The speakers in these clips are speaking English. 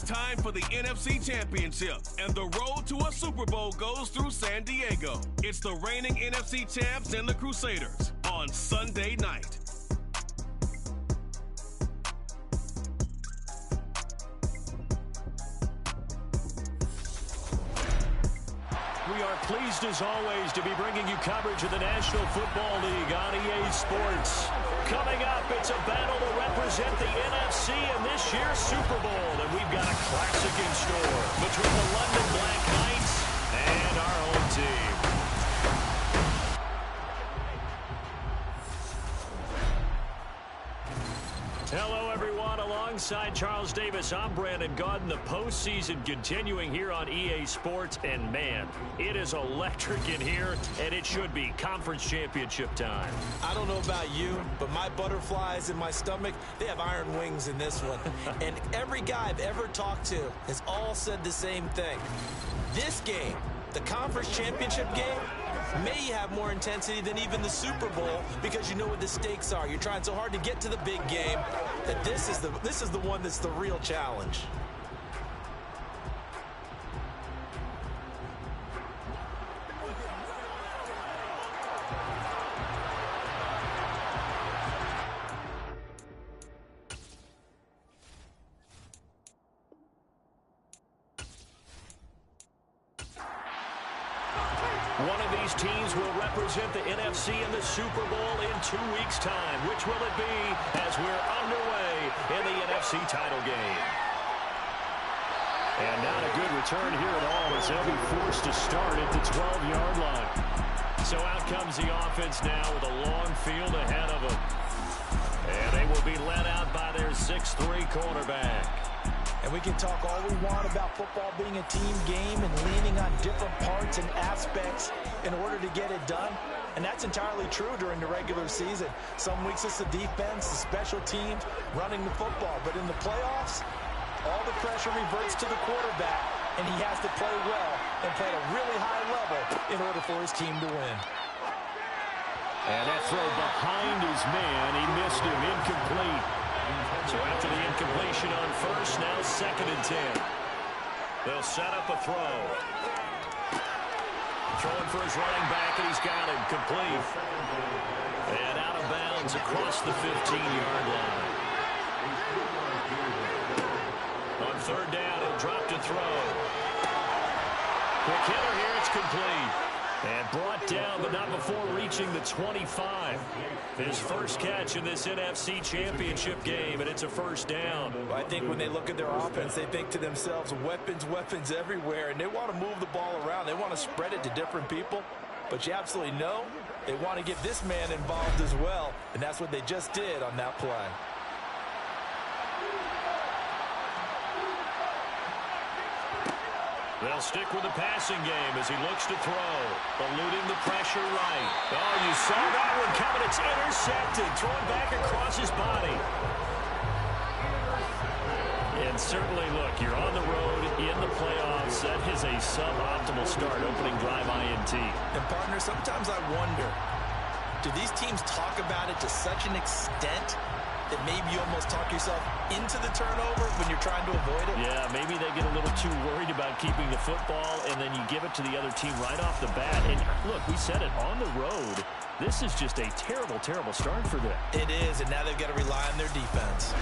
It's time for the NFC Championship, and the road to a Super Bowl goes through San Diego. It's the reigning NFC champs and the Crusaders on Sunday night. We are pleased, as always, to be bringing you coverage of the National Football League on EA Sports. Coming up, it's a battle to represent the NFC in this year's Super Bowl. And we've got a classic in store between the London Black Knights and our home team. Hello, everyone. Alongside Charles Davis, I'm Brandon Gaudin. The postseason continuing here on EA Sports. And, man, it is electric in here, and it should be conference championship time. I don't know about you, but my butterflies in my stomach, they have iron wings in this one. And every guy I've ever talked to has all said the same thing. This game, the conference championship game, may have more intensity than even the Super Bowl because you know what the stakes are. You're trying so hard to get to the big game that this is the one that's the real challenge. One of these teams will represent the NFC in the Super Bowl in 2 weeks' time. Which will it be as we're underway in the NFC title game? And not a good return here at all as they'll be forced to start at the 12-yard line. So out comes the offense now with a long field ahead of them. And they will be led out by their 6'3 quarterback. And we can talk all we want about football being a team game and leaning on different parts and aspects in order to get it done. And that's entirely true during the regular season. Some weeks it's the defense, the special teams, running the football. But in the playoffs, all the pressure reverts to the quarterback, and he has to play well and play at a really high level in order for his team to win. And that throw behind his man, he missed him, incomplete. So after the incompletion on first, now 2nd and 10. They'll set up a throw. Throwing for his running back, and he's got him complete. And out of bounds across the 15-yard line. On 3rd down, he'll drop to throw. Quick hitter here, it's complete. And brought down, but not before reaching the 25. His first catch in this NFC Championship game, and it's a 1st down. Well, I think when they look at their offense, they think to themselves, weapons, weapons everywhere, and they want to move the ball around. They want to spread it to different people, but you absolutely know they want to get this man involved as well, and that's what they just did on that play. They'll stick with the passing game as he looks to throw. Eluding the pressure right. Oh, you saw that one coming. It's intercepted. Throwing back across his body. And certainly, look, you're on the road in the playoffs. That is a suboptimal start, opening drive INT. And, partner, sometimes I wonder, do these teams talk about it to such an extent that maybe you almost talk yourself into the turnover when you're trying to avoid it? Yeah, maybe they get a little too worried about keeping the football, and then you give it to the other team right off the bat. And look, we said it, on the road, this is just a terrible, terrible start for them. It is, and now they've got to rely on their defense.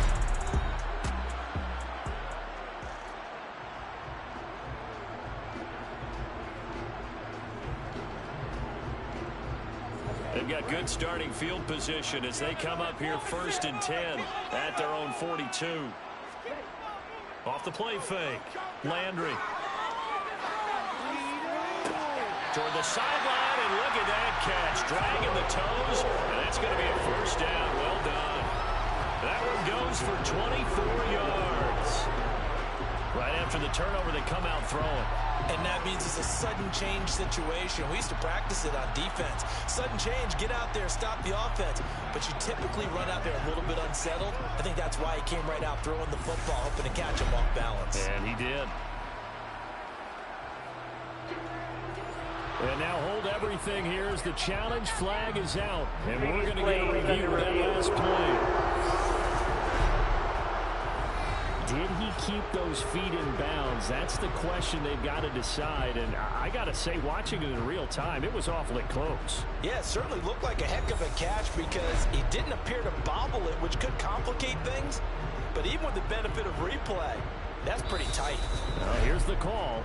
They've got good starting field position as they come up here 1st and 10 at their own 42. Off the play fake. Landry. Toward the sideline, and look at that catch. Dragging the toes, and that's going to be a 1st down. Well done. That one goes for 24 yards. Right after the turnover, they come out throwing. And that means it's a sudden change situation. We used to practice it on defense. Sudden change, get out there, stop the offense. But you typically run out there a little bit unsettled. I think that's why he came right out throwing the football, hoping to catch him off balance. And he did. And now hold everything here as the challenge flag is out. And we're going to get a review of that last play. Did he keep those feet in bounds? That's the question they've got to decide. And I got to say, watching it in real time, it was awfully close. Yeah, it certainly looked like a heck of a catch because he didn't appear to bobble it, which could complicate things. But even with the benefit of replay, that's pretty tight. Well, here's the call.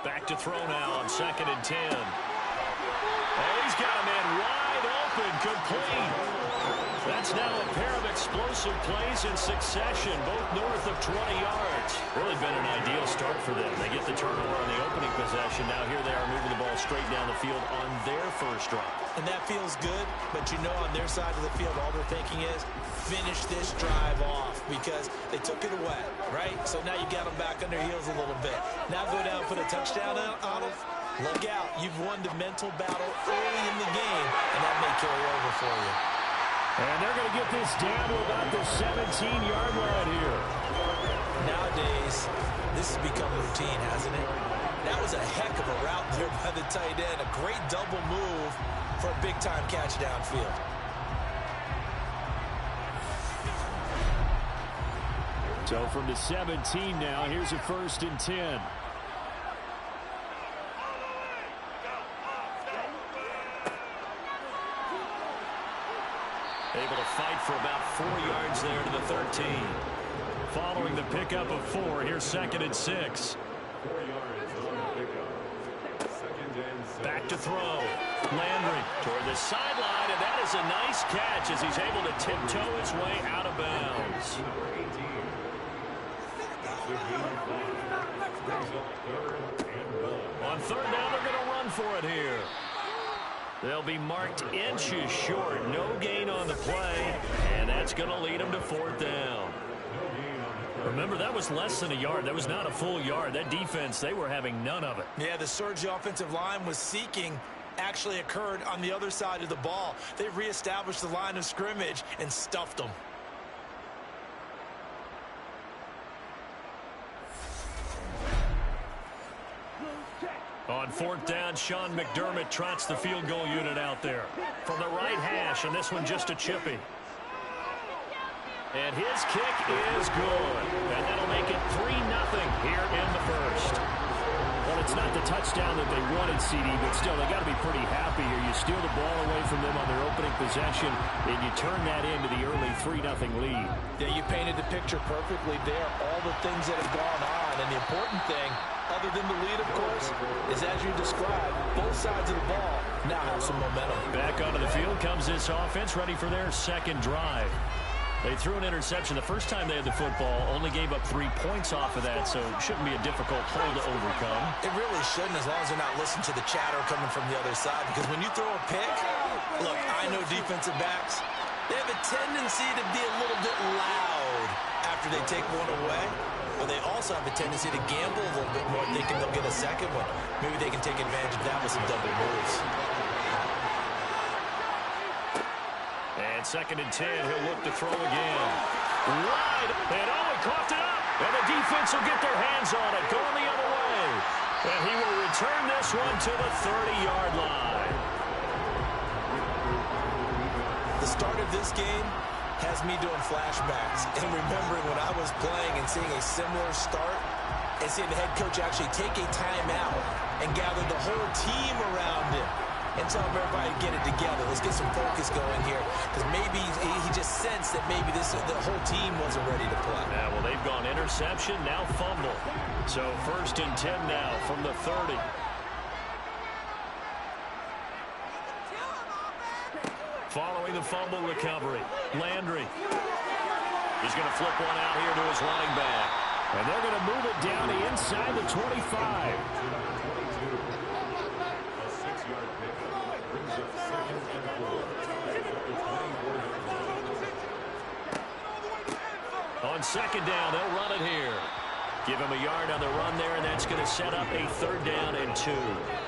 Back to throw now on 2nd and 10. Oh, he's got a man wide open, complete. That's now a pair of explosive plays in succession, both north of 20 yards. Really been an ideal start for them. They get the turnover on the opening possession. Now here they are moving the ball straight down the field on their first drive. And that feels good, but you know on their side of the field, all they're thinking is finish this drive off because they took it away, right? So now you got them back on their heels a little bit. Now go down and put a touchdown on them. Look out. You've won the mental battle early in the game, and that may carry over for you. And they're going to get this down to about the 17-yard line here. Nowadays, this has become routine, hasn't it? That was a heck of a route there by the tight end. A great double move for a big-time catch downfield. So from the 17 now, here's a 1st and 10. Able to fight for about 4 yards there to the 13. Following the pickup of 4, here's 2nd and 6. Back to throw. Landry toward the sideline, and that is a nice catch as he's able to tiptoe his way out of bounds. On 3rd down, they're going to run for it here. They'll be marked inches short. No gain on the play, and that's going to lead them to 4th down. Remember, that was less than a yard. That was not a full yard. That defense, they were having none of it. Yeah, the surge the offensive line was seeking actually occurred on the other side of the ball. They reestablished the line of scrimmage and stuffed them. On 4th down, Sean McDermott trots the field goal unit out there from the right hash, and this one just a chippy. And his kick is good, and that'll make it 3-0 here in the first. Well, it's not the touchdown that they wanted, CD, but still, they got to be pretty happy here. You steal the ball away from them on their opening possession, and you turn that into the early 3-0 lead. Yeah, you painted the picture perfectly there. All the things that have gone on, and the important thing, other than the lead, of course, is as you described, both sides of the ball now have some momentum. Back onto the field comes this offense, ready for their second drive. They threw an interception the first time they had the football, only gave up 3 points off of that, so it shouldn't be a difficult hole to overcome. It really shouldn't, as long as they're not listening to the chatter coming from the other side, because when you throw a pick, look, I know defensive backs, they have a tendency to be a little bit loud after they take one away, but they also have a tendency to gamble a little bit more, thinking they'll get a second one. Maybe they can take advantage of that with some double moves. And 2nd and 10, he'll look to throw again. Wide, and he coughed it up. And the defense will get their hands on it, going the other way. And he will return this one to the 30-yard line. The start of this game has me doing flashbacks and remembering when I was playing and seeing a similar start and seeing the head coach actually take a timeout and gather the whole team around him and tell everybody to get it together. Let's get some focus going here, because maybe he just sensed that maybe the whole team wasn't ready to play. Yeah, well, they've gone interception, now fumble. So 1st and 10 now from the 30. Following the fumble recovery, Landry. He's going to flip one out here to his running back. And they're going to move it down to inside the 25. On 2nd down, they'll run it here. Give him a yard on the run there, and that's going to set up a 3rd down and 2.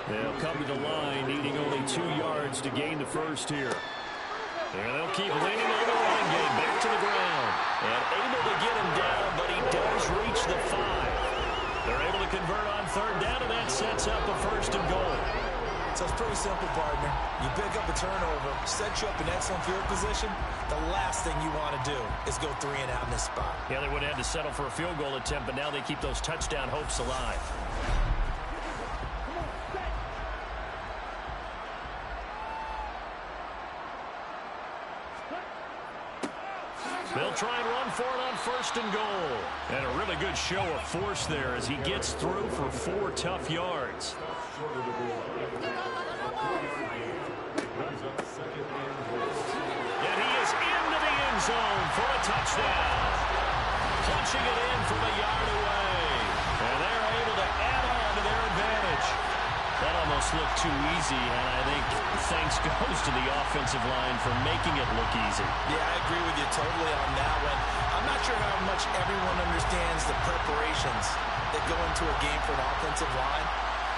They'll come to the line, needing only 2 yards to gain the first here. And they'll keep leaning on the running game, back to the ground. And able to get him down, but he does reach the 5. They're able to convert on 3rd down, and that sets up a 1st and goal. So it's pretty simple, partner. You pick up a turnover, set you up in excellent field position. The last thing you want to do is go 3 and out in this spot. Yeah, they would have had to settle for a field goal attempt, but now they keep those touchdown hopes alive. They'll try and run for it on 1st and goal. And a really good show of force there as he gets through for 4 tough yards. And he is into the end zone for a touchdown. Punching it in from a yard away. And they're able to add on to their advantage. That almost looked too easy, and I think thanks goes to the offensive line for making it look easy. Yeah, I agree with you totally on that one. I'm not sure how much everyone understands the preparations that go into a game for an offensive line,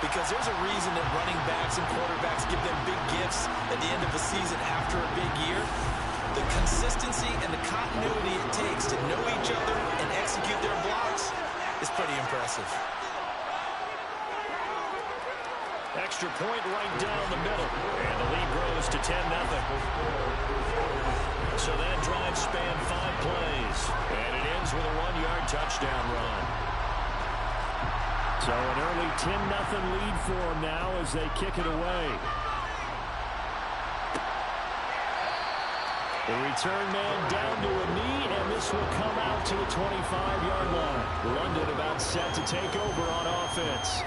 because there's a reason that running backs and quarterbacks give them big gifts at the end of the season after a big year. The consistency and the continuity it takes to know each other and execute their blocks is pretty impressive. Extra point right down the middle. And the lead grows to 10-0. So that drive spanned 5 plays. And it ends with a 1-yard touchdown run. So an early 10-0 lead for them now as they kick it away. The return man down to a knee, and this will come out to the 25-yard line. London about set to take over on offense.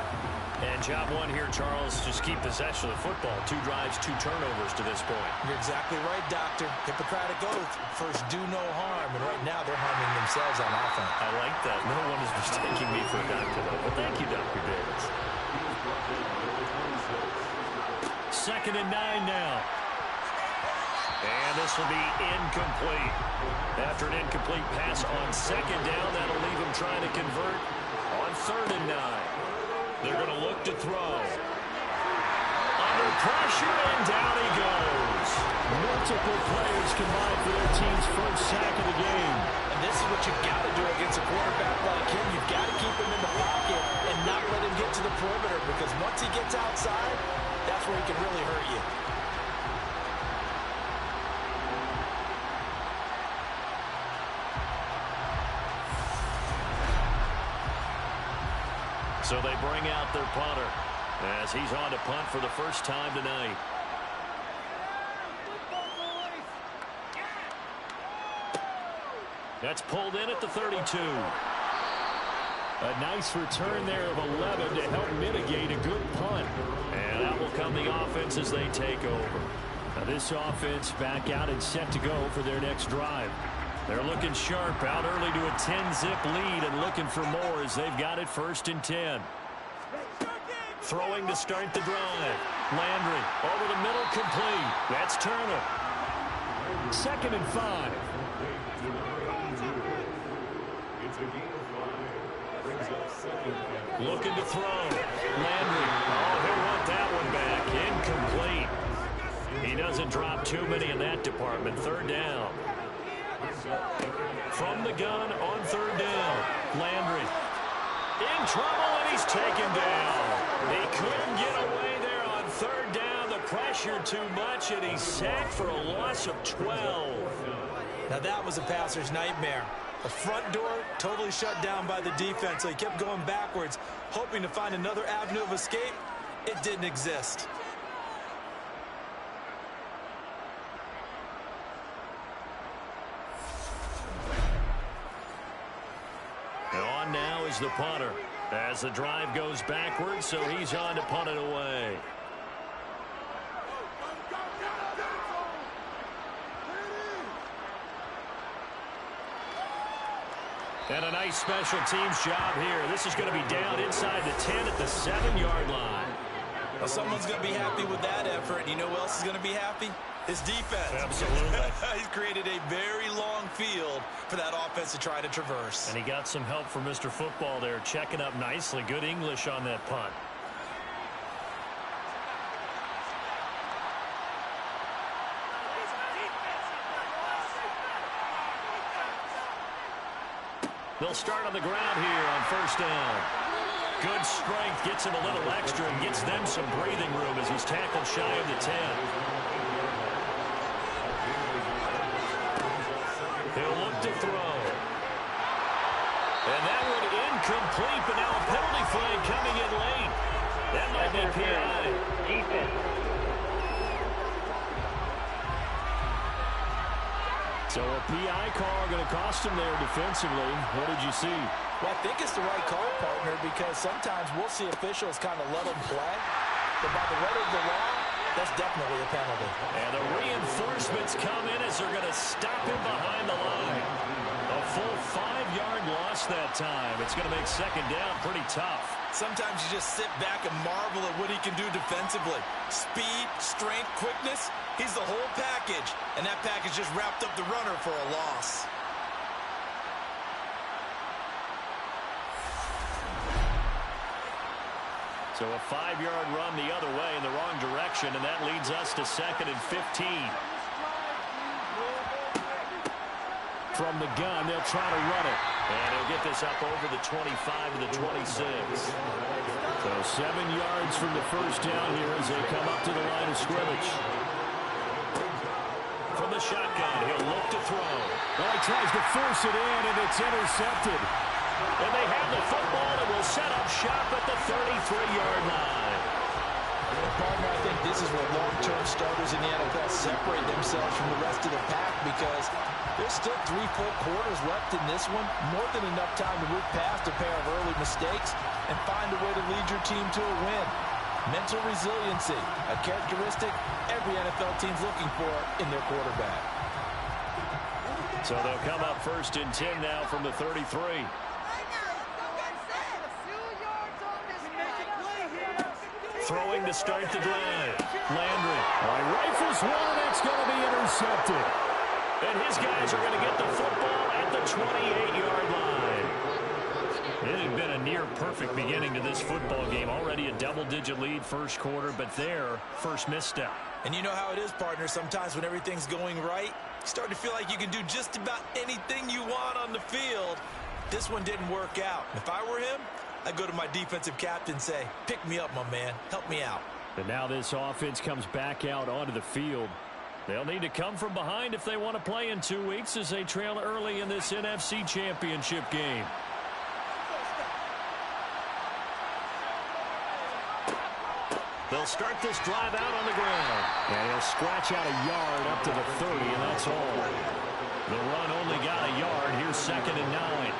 And job one here, Charles, just keep possession of the football. 2 drives, 2 turnovers to this point. You're exactly right, Doctor. Hippocratic oath. First, do no harm. And right now, they're harming themselves on offense. I like that. No one is mistaking me for a doctor, though. But thank you, Dr. Davis. 2nd and 9 now. And this will be incomplete. After an incomplete pass on 2nd down, that'll leave him trying to convert on 3rd and 9. They're going to look to throw. Under pressure, and down he goes. Multiple players combined for their team's first sack of the game. And this is what you've got to do against a quarterback like him. You've got to keep him in the pocket and not let him get to the perimeter, because once he gets outside, that's where he can really hurt you. So they bring out their punter as he's on to punt for the first time tonight. That's pulled in at the 32. A nice return there of 11 to help mitigate a good punt. And out will come the offense as they take over. Now this offense back out and set to go for their next drive. They're looking sharp, out early to a 10-zip lead and looking for more as they've got it 1st and 10. Throwing to start the drive. Landry over the middle, complete. That's Turner. 2nd and 5. Looking to throw. Landry. Oh, he'll want that one back. Incomplete. He doesn't drop too many in that department. 3rd down. From the gun on 3rd down. Landry in trouble, and he's taken down. He couldn't get away there on 3rd down. The pressure too much, and he's sacked for a loss of 12. Now that was a passer's nightmare. The front door totally shut down by the defense, so he kept going backwards, hoping to find another avenue of escape. It didn't exist. On now is the punter as the drive goes backwards, so he's on to punt it away. And a nice special teams job here. This is going to be down inside the 10 at the 7-yard line. Well, someone's going to be happy with that effort. You know who else is going to be happy? His defense. Absolutely. He's created a very long field for that offense to try to traverse. And he got some help from Mr. Football there, checking up nicely. Good English on that punt. They'll start on the ground here on 1st down. Good strength gets him a little extra and gets them some breathing room as he's tackled shy of the 10. He'll look to throw. And that one incomplete, but now a penalty flag coming in late. That might be PI. Defense. So a PI call going to cost him there defensively. What did you see? Well, I think it's the right call, partner, because sometimes we'll see officials kind of let them play. But by the letter of the law, that's definitely a penalty. And the reinforcements come in as they're going to stop him behind the line. A full 5-yard loss that time. It's going to make second down pretty tough. Sometimes you just sit back and marvel at what he can do defensively. Speed, strength, quickness, he's the whole package. And that package just wrapped up the runner for a loss. So a 5-yard run the other way in the wrong direction, and that leads us to 2nd and 15. From the gun, they'll try to run it. And he'll get this up over the 25 to the 26. So 7 yards from the first down here as they come up to the line of scrimmage. From the shotgun, he'll look to throw. Well, he tries to force it in, and it's intercepted. And they have the football and will set up shop at the 33-yard line. Partner, I think this is where long-term starters in the NFL separate themselves from the rest of the pack because there's still 3 full quarters left in this one. More than enough time to move past a pair of early mistakes and find a way to lead your team to a win. Mental resiliency, a characteristic every NFL team's looking for in their quarterback. So they'll come up 1st and 10 now from the 33. Throwing to start the drive. Landry. Rifles one, that's going to be intercepted. And his guys are going to get the football at the 28-yard line. It had been a near-perfect beginning to this football game. Already a double-digit lead first quarter, but their first misstep. And you know how it is, partner. Sometimes when everything's going right, you start to feel like you can do just about anything you want on the field. This one didn't work out. If I were him, I'd go to my defensive captain and say, pick me up, my man. Help me out. And now this offense comes back out onto the field. They'll need to come from behind if they want to play in 2 weeks as they trail early in this NFC Championship game. They'll start this drive out on the ground. And he'll scratch out a yard up to the 30, and that's all. The run only got a yard. Here's 2nd and 9.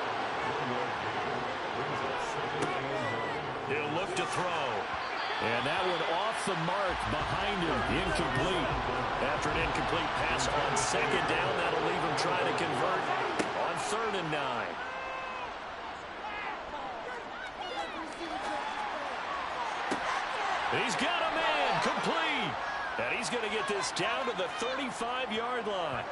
He'll look to throw. And that one off the mark behind him. Incomplete. After an incomplete pass on 2nd down, that'll leave him trying to convert on 3rd and 9. He's got a man complete. And he's going to get this down to the 35-yard line.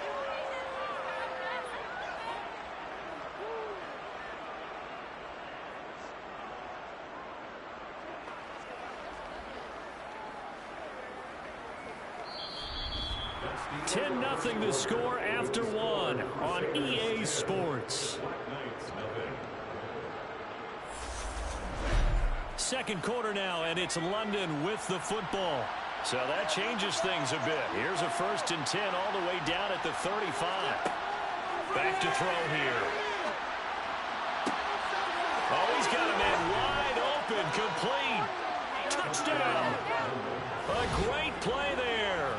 Nothing to score after 1 on EA Sports. Second quarter now, and it's London with the football. So that changes things a bit. Here's a 1st and 10 all the way down at the 35. Back to throw here. Oh, he's got a man wide open, complete. Touchdown. A great play there.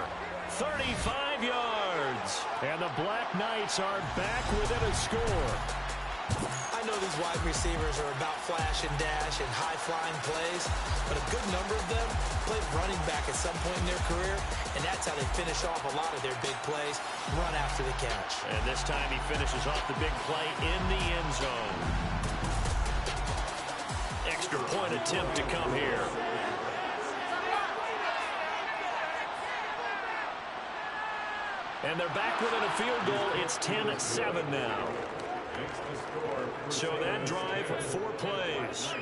35 yards. And the Black Knights are back within a score. I know these wide receivers are about flash and dash and high-flying plays, but a good number of them played running back at some point in their career, and that's how they finish off a lot of their big plays, run after the catch. And this time he finishes off the big play in the end zone. Extra point attempt to come here. And they're back within a field goal. It's 10-7 now. So that drive, 4 plays.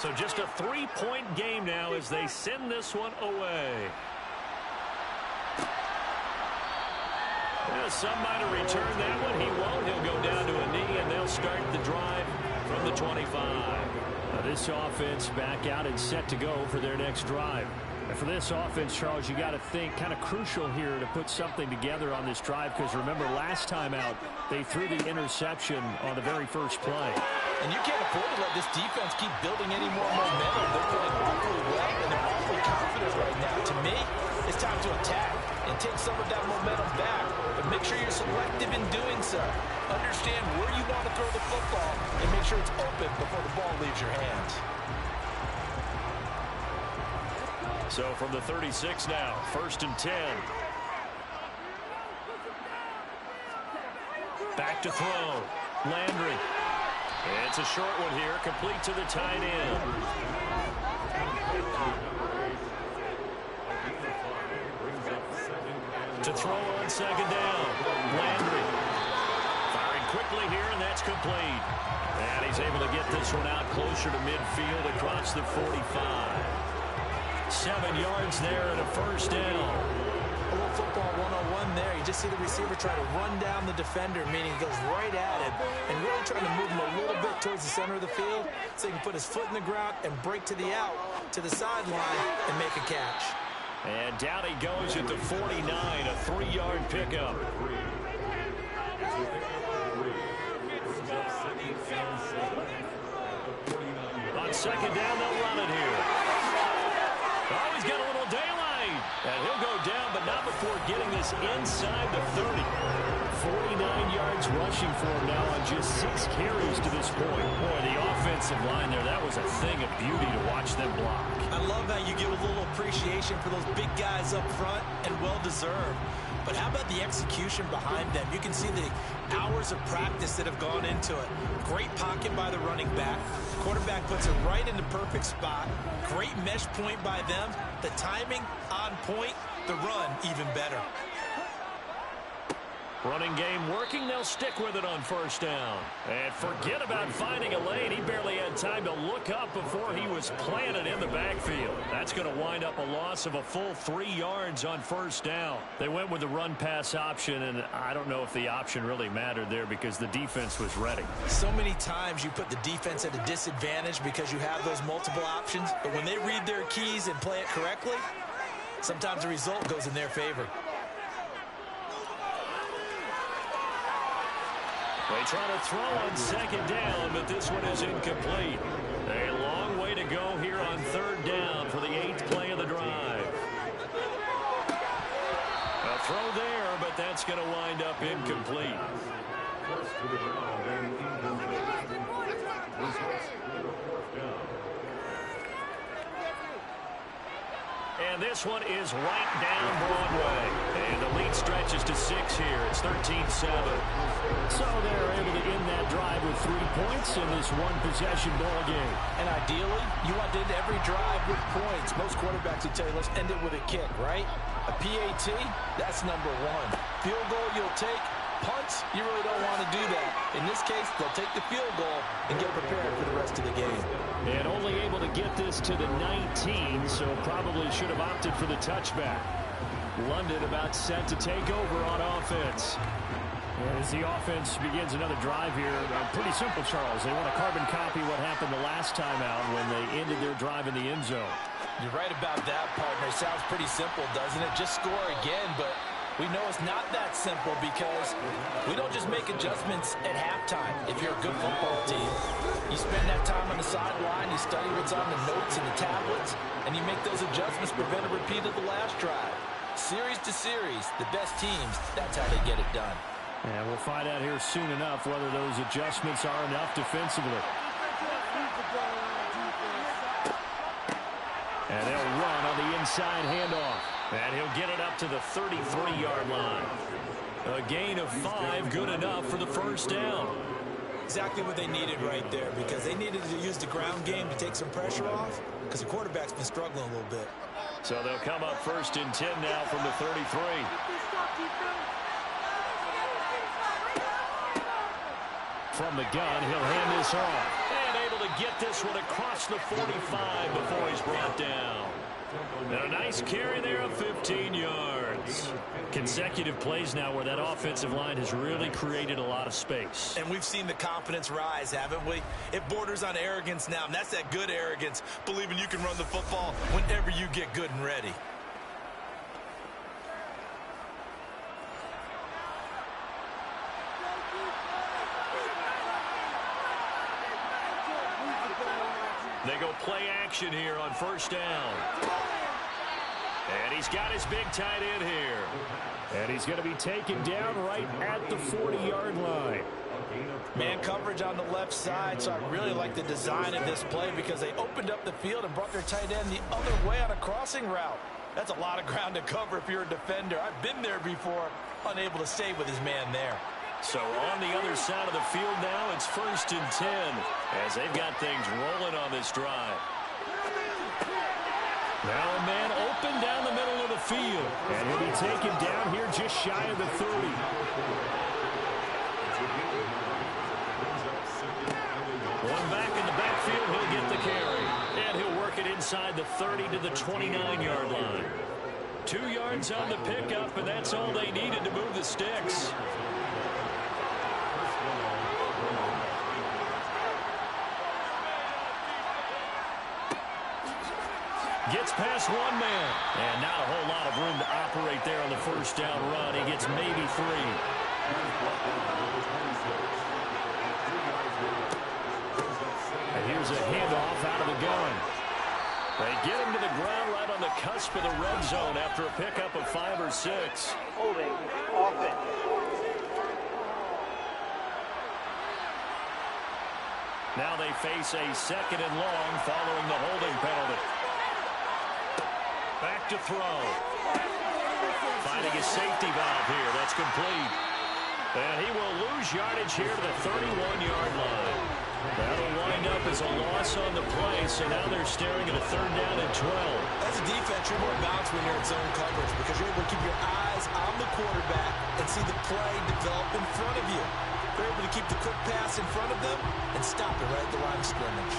So just a 3-point game now as they send this one away. Yeah, some might have returned that one. He won't. He'll go down to a knee, and they'll start the drive from the 25. This offense back out and set to go for their next drive. And for this offense, Charles, you got to think kind of crucial here to put something together on this drive, because remember last time out they threw the interception on the very first play. And you can't afford to let this defense keep building any more momentum. They're playing awfully well, and they're awfully confident right now. To me, it's time to attack and take some of that momentum back. But make sure you're selective in doing so. Understand where you want to throw the football and make sure it's open before the ball leaves your hands. So from the 36 now, 1st and 10. Back to throw. Landry. It's a short one here, complete to the tight end. To throw on 2nd down. Landry. Firing quickly here, and that's complete. And he's able to get this one out closer to midfield across the 45. 7 yards there and a 1st down. A little football 101 there. You just see the receiver try to run down the defender, meaning he goes right at him and really trying to move him a little bit towards the center of the field so he can put his foot in the ground and break to the out, to the sideline, and make a catch. And down he goes at the 49, a 3-yard pickup. On 2nd down, they'll run it here. Oh, he's got a little daylight. And he'll go down, but not before getting this inside the 30. 49 yards rushing for him now on just 6 carries to this point. Boy, the offensive line there, that was a thing of beauty to watch them block. I love how you give a little appreciation for those big guys up front, and well-deserved. But how about the execution behind them? You can see the hours of practice that have gone into it. Great pocket by the running back. Quarterback puts it right in the perfect spot. Great mesh point by them. The timing on point. The run even better. Running game working. They'll stick with it on 1st down. And forget about finding a lane. He barely had time to look up before he was planted in the backfield. That's going to wind up a loss of a full 3 yards on 1st down. They went with the run-pass option, and I don't know if the option really mattered there because the defense was ready. So many times you put the defense at a disadvantage because you have those multiple options, but when they read their keys and play it correctly, sometimes the result goes in their favor. They try to throw on 2nd down, but this one is incomplete. A long way to go here on 3rd down for the 8th play of the drive. A throw there, but that's going to wind up incomplete. And this one is right down Broadway. And the lead stretches to 6 here. It's 13-7. So they're able to end that drive with 3 points in this one-possession ball game. And ideally, you want to end every drive with points. Most quarterbacks would tell you, let's end it with a kick, right? A PAT, that's number 1. Field goal you'll take. Punts, you really don't want to do that. In this case, they'll take the field goal and get prepared for the rest of the game. And only able to get this to the 19, so probably should have opted for the touchback. London about set to take over on offense. As the offense begins another drive here, pretty simple, Charles. They want to carbon copy what happened the last time out when they ended their drive in the end zone. You're right about that, partner. Sounds pretty simple, doesn't it? Just score again, but we know it's not that simple because we don't just make adjustments at halftime if you're a good football team. You spend that time on the sideline, you study what's on the notes and the tablets, and you make those adjustments, prevent a repeat of the last drive. Series to series, the best teams, that's how they get it done. And we'll find out here soon enough whether those adjustments are enough defensively. And they'll run on the inside handoff. And he'll get it up to the 33-yard line. A gain of 5, good enough for the 1st down. Exactly what they needed right there, because they needed to use the ground game to take some pressure off, because the quarterback's been struggling a little bit. So they'll come up 1st and 10 now from the 33. From the gun, he'll hand this off. And able to get this one across the 45 before he's brought down. And a nice carry there of 15 yards. Consecutive plays now where that offensive line has really created a lot of space. And we've seen the confidence rise, haven't we? It borders on arrogance now, and that's that good arrogance, believing you can run the football whenever you get good and ready. They go play action here on first down. And he's got his big tight end here. And he's going to be taken down right at the 40-yard line. Man coverage on the left side, so I really like the design of this play because they opened up the field and brought their tight end the other way on a crossing route. That's a lot of ground to cover if you're a defender. I've been there before, unable to stay with his man there. So on the other side of the field now, it's 1st and 10 as they've got things rolling on this drive. Now a man open down the middle of the field. And he'll be taken down here just shy of the 30. One back in the backfield, he'll get the carry. And he'll work it inside the 30 to the 29-yard line. 2 yards on the pickup, and that's all they needed to move the sticks. Gets past one man. And not a whole lot of room to operate there on the first down run. He gets maybe 3. And here's a handoff out of the gun. They get him to the ground right on the cusp of the red zone after a pickup of 5 or 6. Holding offense. Now they face a 2nd and long following the holding penalty. Back to throw. Finding a safety valve here. That's complete. And he will lose yardage here to the 31-yard line. That'll wind up as a loss on the play, so now they're staring at a 3rd down and 12. As a defense, you're more balanced when you're in zone coverage because you're able to keep your eyes on the quarterback and see the play develop in front of you. You're able to keep the quick pass in front of them and stop it right at the line of scrimmage.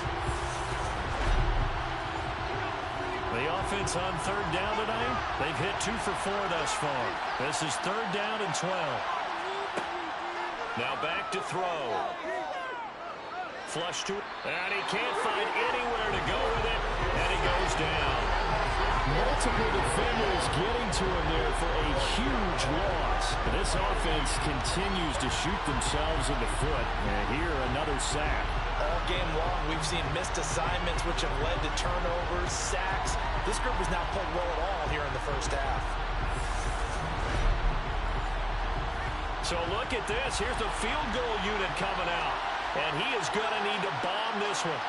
The offense on 3rd down tonight, they've hit 2 for 4 thus far. This is 3rd down and 12. Now back to throw. Flush to, and he can't find anywhere to go with it, and he goes down. Multiple defenders getting to him there for a huge loss. This offense continues to shoot themselves in the foot. And here, another sack. All game long, we've seen missed assignments which have led to turnovers, sacks. This group has not played well at all here in the first half. So look at this. Here's the field goal unit coming out. And he is going to need to bomb this one.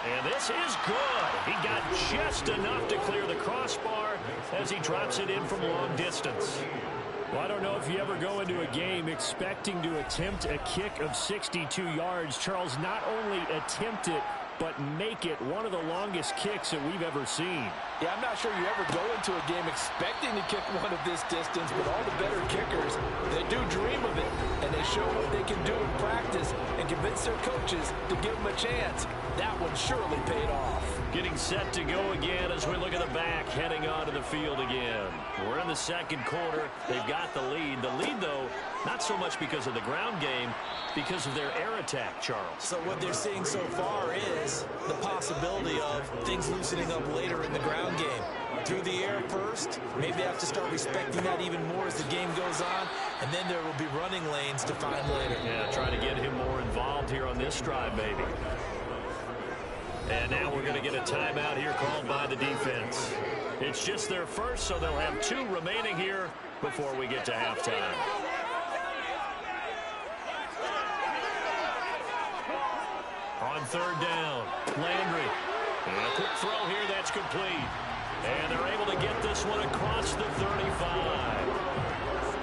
And this is good. He got just enough to clear the crossbar as he drops it in from long distance. Well, I don't know if you ever go into a game expecting to attempt a kick of 62 yards. Charles, not only attempt it, but make it one of the longest kicks that we've ever seen. Yeah, I'm not sure you ever go into a game expecting to kick one of this distance, but all the better kickers, they do dream of it, and they show what they can do in practice and convince their coaches to give them a chance. That one surely paid off. Getting set to go again as we look at the back, heading onto the field again. We're in the 2nd quarter. They've got the lead. The lead, though, not so much because of the ground game, because of their air attack, Charles. So what they're seeing so far is the possibility of things loosening up later in the ground game. Through the air first, maybe they have to start respecting that even more as the game goes on, and then there will be running lanes to find later. Yeah, trying to get him more involved here on this drive, maybe. And now we're going to get a timeout here called by the defense. It's just their first, so they'll have 2 remaining here before we get to halftime. On 3rd down, Landry. And a quick throw here, that's complete. And they're able to get this one across the 35.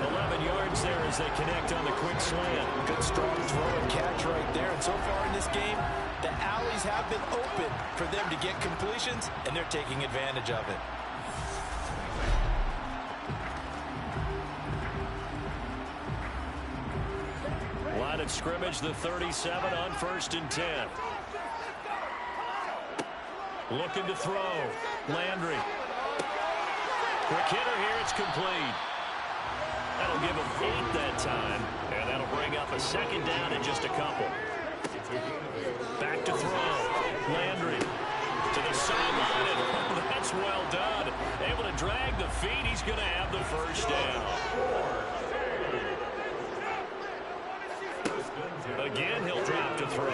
11 yards there as they connect on the quick slant. Good strong throw and catch right there. And so far in this game, the alleys have been open for them to get completions, and they're taking advantage of it. A lot of at scrimmage, the 37 on 1st and 10. Looking to throw. Landry. Quick hitter here. It's complete. That'll give him 8 that time. And that'll bring up a 2nd down and just a couple. Back to throw. Landry to the sideline. And that's well done. Able to drag the feet. He's going to have the 1st down. Again, he'll drop to throw.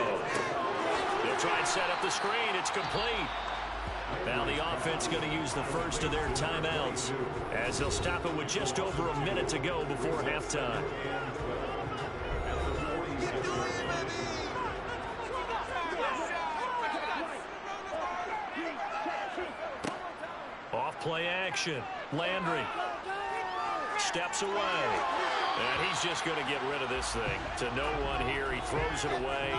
They'll try and set up the screen. It's complete. Now the offense going to use the first of their timeouts as they'll stop it with just over a minute to go before halftime. Off play action. Landry steps away. And he's just going to get rid of this thing. To no one here. He throws it away.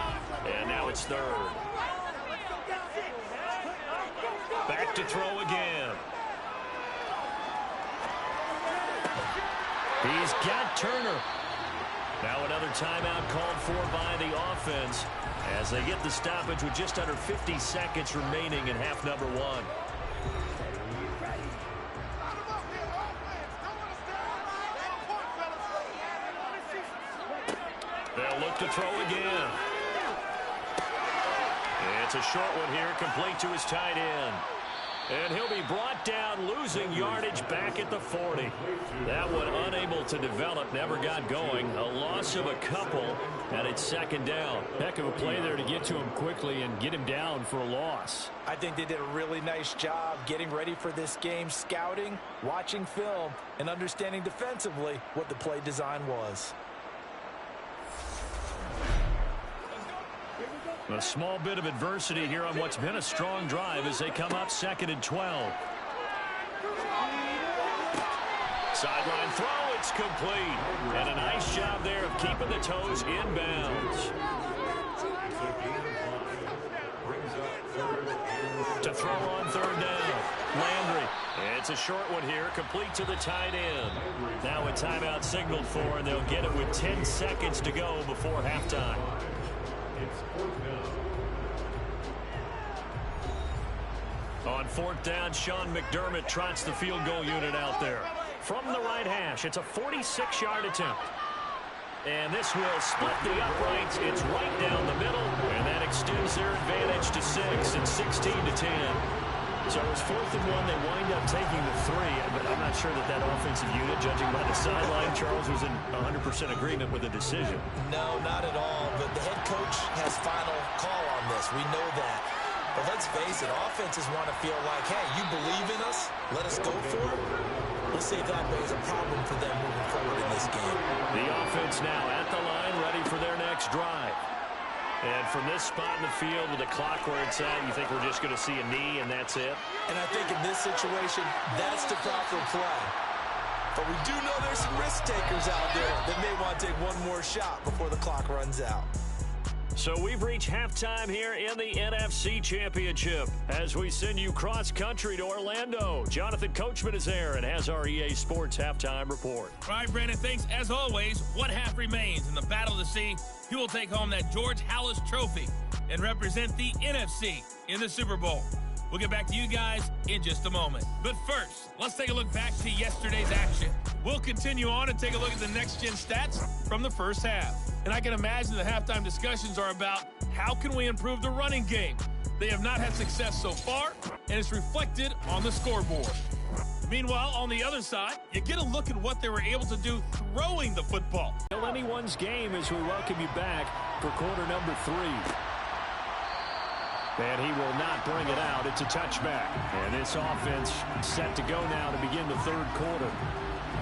And now it's 3rd. Back to throw again. He's got Turner. Now another timeout called for by the offense as they get the stoppage with just under 50 seconds remaining in half number 1. They'll look to throw again. It's a short one here, complete to his tight end. And he'll be brought down, losing yardage back at the 40. That one unable to develop, never got going. A loss of a couple, and it's 2nd down. Heck of a play there to get to him quickly and get him down for a loss. I think they did a really nice job getting ready for this game, scouting, watching film, and understanding defensively what the play design was. A small bit of adversity here on what's been a strong drive as they come up 2nd and 12. Sideline throw, it's complete. And a nice job there of keeping the toes in bounds. To throw on 3rd down. Landry. It's a short one here, complete to the tight end. Now a timeout signaled for, and they'll get it with 10 seconds to go before halftime. On 4th down, Sean McDermott trots the field goal unit out there. From the right hash, it's a 46-yard attempt. And this will split the uprights. It's right down the middle, and that extends their advantage to 6 and 16-10. So it was 4th and 1. They wind up taking the 3, but I'm not sure that offensive unit, judging by the sideline, Charles, was in 100% agreement with the decision. No, not at all. But the head coach has final call on this. We know that. But let's face it, offenses want to feel like, hey, you believe in us, let us go for it. We'll see if that is a problem for them moving forward in this game. The offense now at the line, ready for their next drive. And from this spot in the field with the clock where it's at, you think we're just going to see a knee and that's it? And I think in this situation, that's the proper play. But we do know there's some risk takers out there that may want to take one more shot before the clock runs out. So we've reached halftime here in the NFC Championship as we send you cross-country to Orlando. Jonathan Coachman is there and has our EA Sports halftime report. All right, Brandon, thanks. As always, one half remains in the battle to see who will take home that George Halas Trophy and represent the NFC in the Super Bowl. We'll get back to you guys in just a moment. But first, let's take a look back to yesterday's action. We'll continue on and take a look at the next-gen stats from the first half. And I can imagine the halftime discussions are about how can we improve the running game. They have not had success so far, and it's reflected on the scoreboard. Meanwhile, on the other side, you get a look at what they were able to do throwing the football. Anyone's game as we welcome you back for quarter number 3. And he will not bring it out. It's a touchback. And this offense set to go now to begin the 3rd quarter.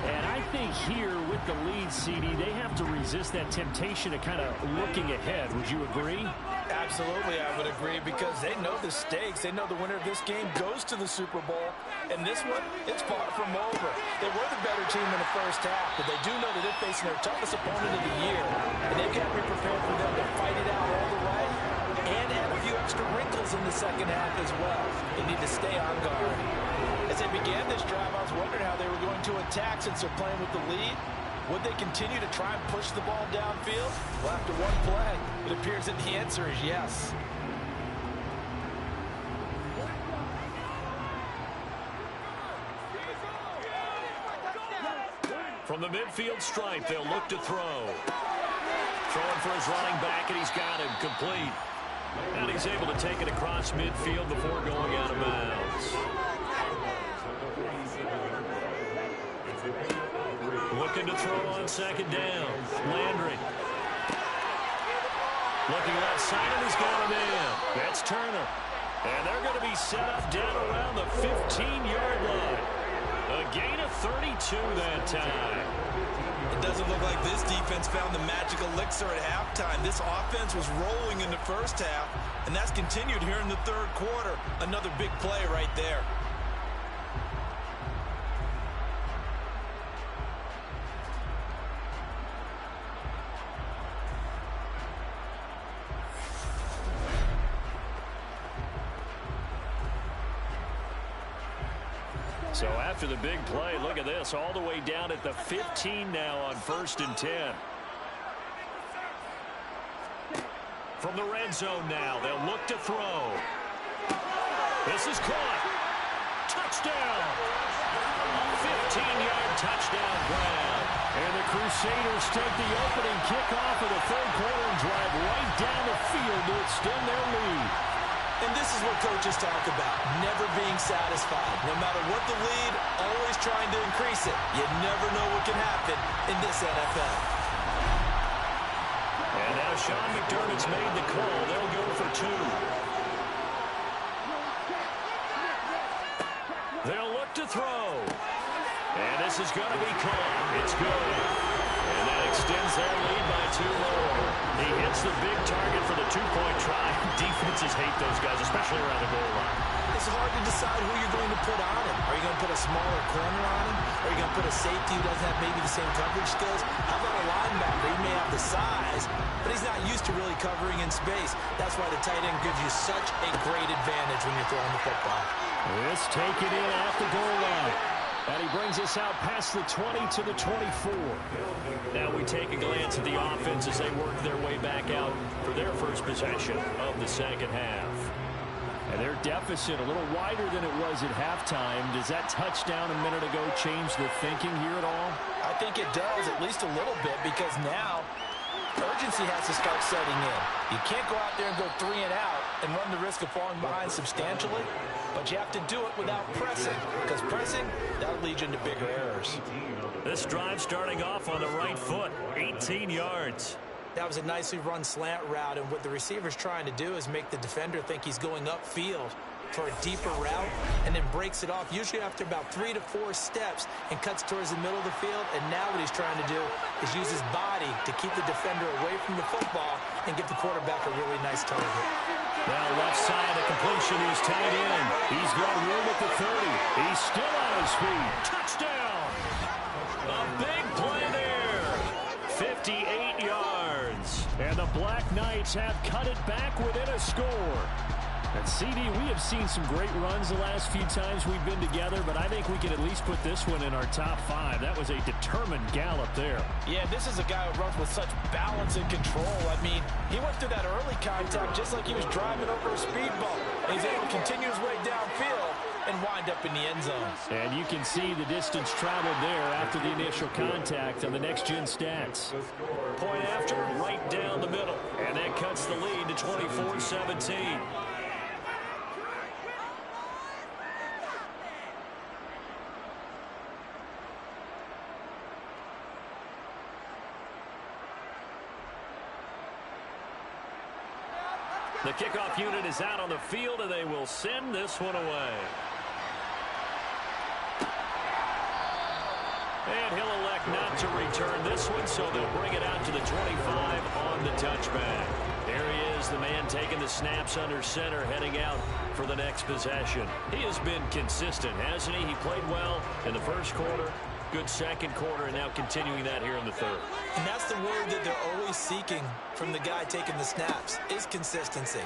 And I think here with the lead, CD, they have to resist that temptation of kind of looking ahead. Would you agree? Absolutely, I would agree, because they know the stakes. They know the winner of this game goes to the Super Bowl. And this one, it's far from over. They were the better team in the first half, but they do know that they're facing their toughest opponent of the year. And they've got to be prepared for them to fight it out all the way and add a few extra wrinkles in the second half as well. They need to stay on guard. As they began this drive, I was wondering how they were going to attack since they're playing with the lead. Would they continue to try and push the ball downfield? Well, after one play, it appears that the answer is yes. From the midfield stripe, they'll look to throw. Throwing for his running back, and he's got him complete. And he's able to take it across midfield before going out of bounds. Looking to throw on second down. Landry. Looking left side, and he's got him in. That's Turner. And they're going to be set up down around the 15-yard line. A gain of 32 that time. It doesn't look like this defense found the magic elixir at halftime. This offense was rolling in the first half, and that's continued here in the third quarter. Another big play right there. So after the big play, look at this, all the way down at the 15 now on 1st and 10. From the red zone now, they'll look to throw. This is caught. Touchdown. 15-yard touchdown grab. And the Crusaders take the opening kickoff of the third quarter and drive right down the field to extend their lead. And this is what coaches talk about, never being satisfied. No matter what the lead, always trying to increase it. You never know what can happen in this NFL. And now Sean McDermott's made the call. They'll go for 2. They'll look to throw. And this is going to be caught. It's good. And that extends their lead by 2 more. He hits the big target for the 2-point try. Defenses hate those guys, especially around the goal line. It's hard to decide who you're going to put on him. Are you going to put a smaller corner on him? Are you going to put a safety who doesn't have maybe the same coverage skills? How about a linebacker? He may have the size, but he's not used to really covering in space. That's why the tight end gives you such a great advantage when you're throwing the football. Let's take it in at the goal line. And he brings us out past the 20 to the 24. Now we take a glance at the offense as they work their way back out for their first possession of the second half. And their deficit a little wider than it was at halftime. Does that touchdown a minute ago change the thinking here at all? I think it does, at least a little bit, because now urgency has to start setting in. You can't go out there and go 3 and out and run the risk of falling behind substantially, but you have to do it without pressing, because pressing, that'll lead you into bigger errors. This drive starting off on the right foot, 18 yards. That was a nicely run slant route, and what the receiver's trying to do is make the defender think he's going upfield for a deeper route, and then breaks it off, usually after about 3 to 4 steps, and cuts towards the middle of the field. And now what he's trying to do is use his body to keep the defender away from the football and give the quarterback a really nice target. Now left side, the completion is tight end. He's got room at the 30. He's still on his feet. Touchdown! A big play there. 58 yards. And the Black Knights have cut it back within a score. And CD, we have seen some great runs the last few times we've been together, but I think we can at least put this one in our top 5. That was a determined gallop there. Yeah, this is a guy who runs with such balance and control. I mean, he went through that early contact just like he was driving over a speed bump. And he's able to continue his way downfield and wind up in the end zone. And you can see the distance traveled there after the initial contact on the next-gen stats. Point after, right down the middle. And that cuts the lead to 24-17. The kickoff unit is out on the field, and they will send this one away. And he'll elect not to return this one, so they'll bring it out to the 25 on the touchback. There he is, the man taking the snaps under center, heading out for the next possession. He has been consistent, hasn't he? He played well in the first quarter, good second quarter, and now continuing that here in the third. And that's the word that they're always seeking from the guy taking the snaps, is consistency.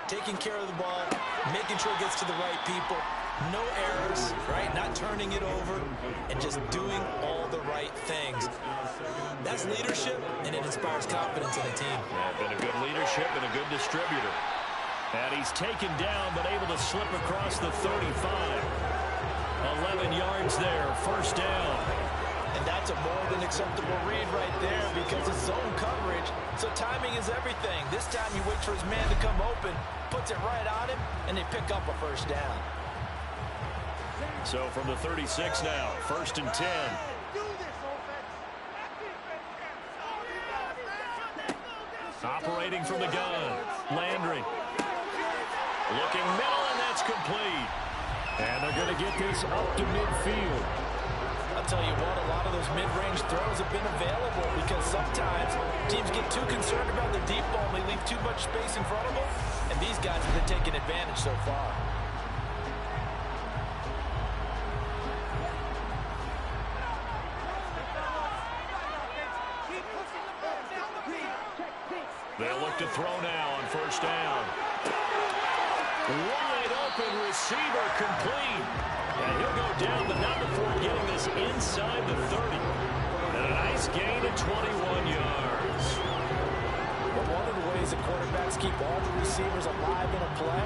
Taking care of the ball, making sure it gets to the right people, No errors, right? Not turning it over and just doing all the right things. That's leadership, and it inspires confidence in a team. Yeah, been a good leadership and a good distributor. And he's taken down, but able to slip across the 35. 11 yards there, first down. And that's a more than acceptable read right there because it's zone coverage, so timing is everything. This time you wait for his man to come open, puts it right on him, and they pick up a first down. So from the 36 now, 1st and 10. Operating from the gun, Landry. Looking middle, and that's complete. And they're going to get this up to midfield. I'll tell you what, a lot of those mid-range throws have been available because sometimes teams get too concerned about the deep ball and they leave too much space in front of them, and these guys have been taking advantage so far. They'll look to throw now on first down. Wide open receiver complete. And he'll go down, but not before getting this inside the 30. And a nice gain of 21 yards. But one of the ways that quarterbacks keep all the receivers alive in a play,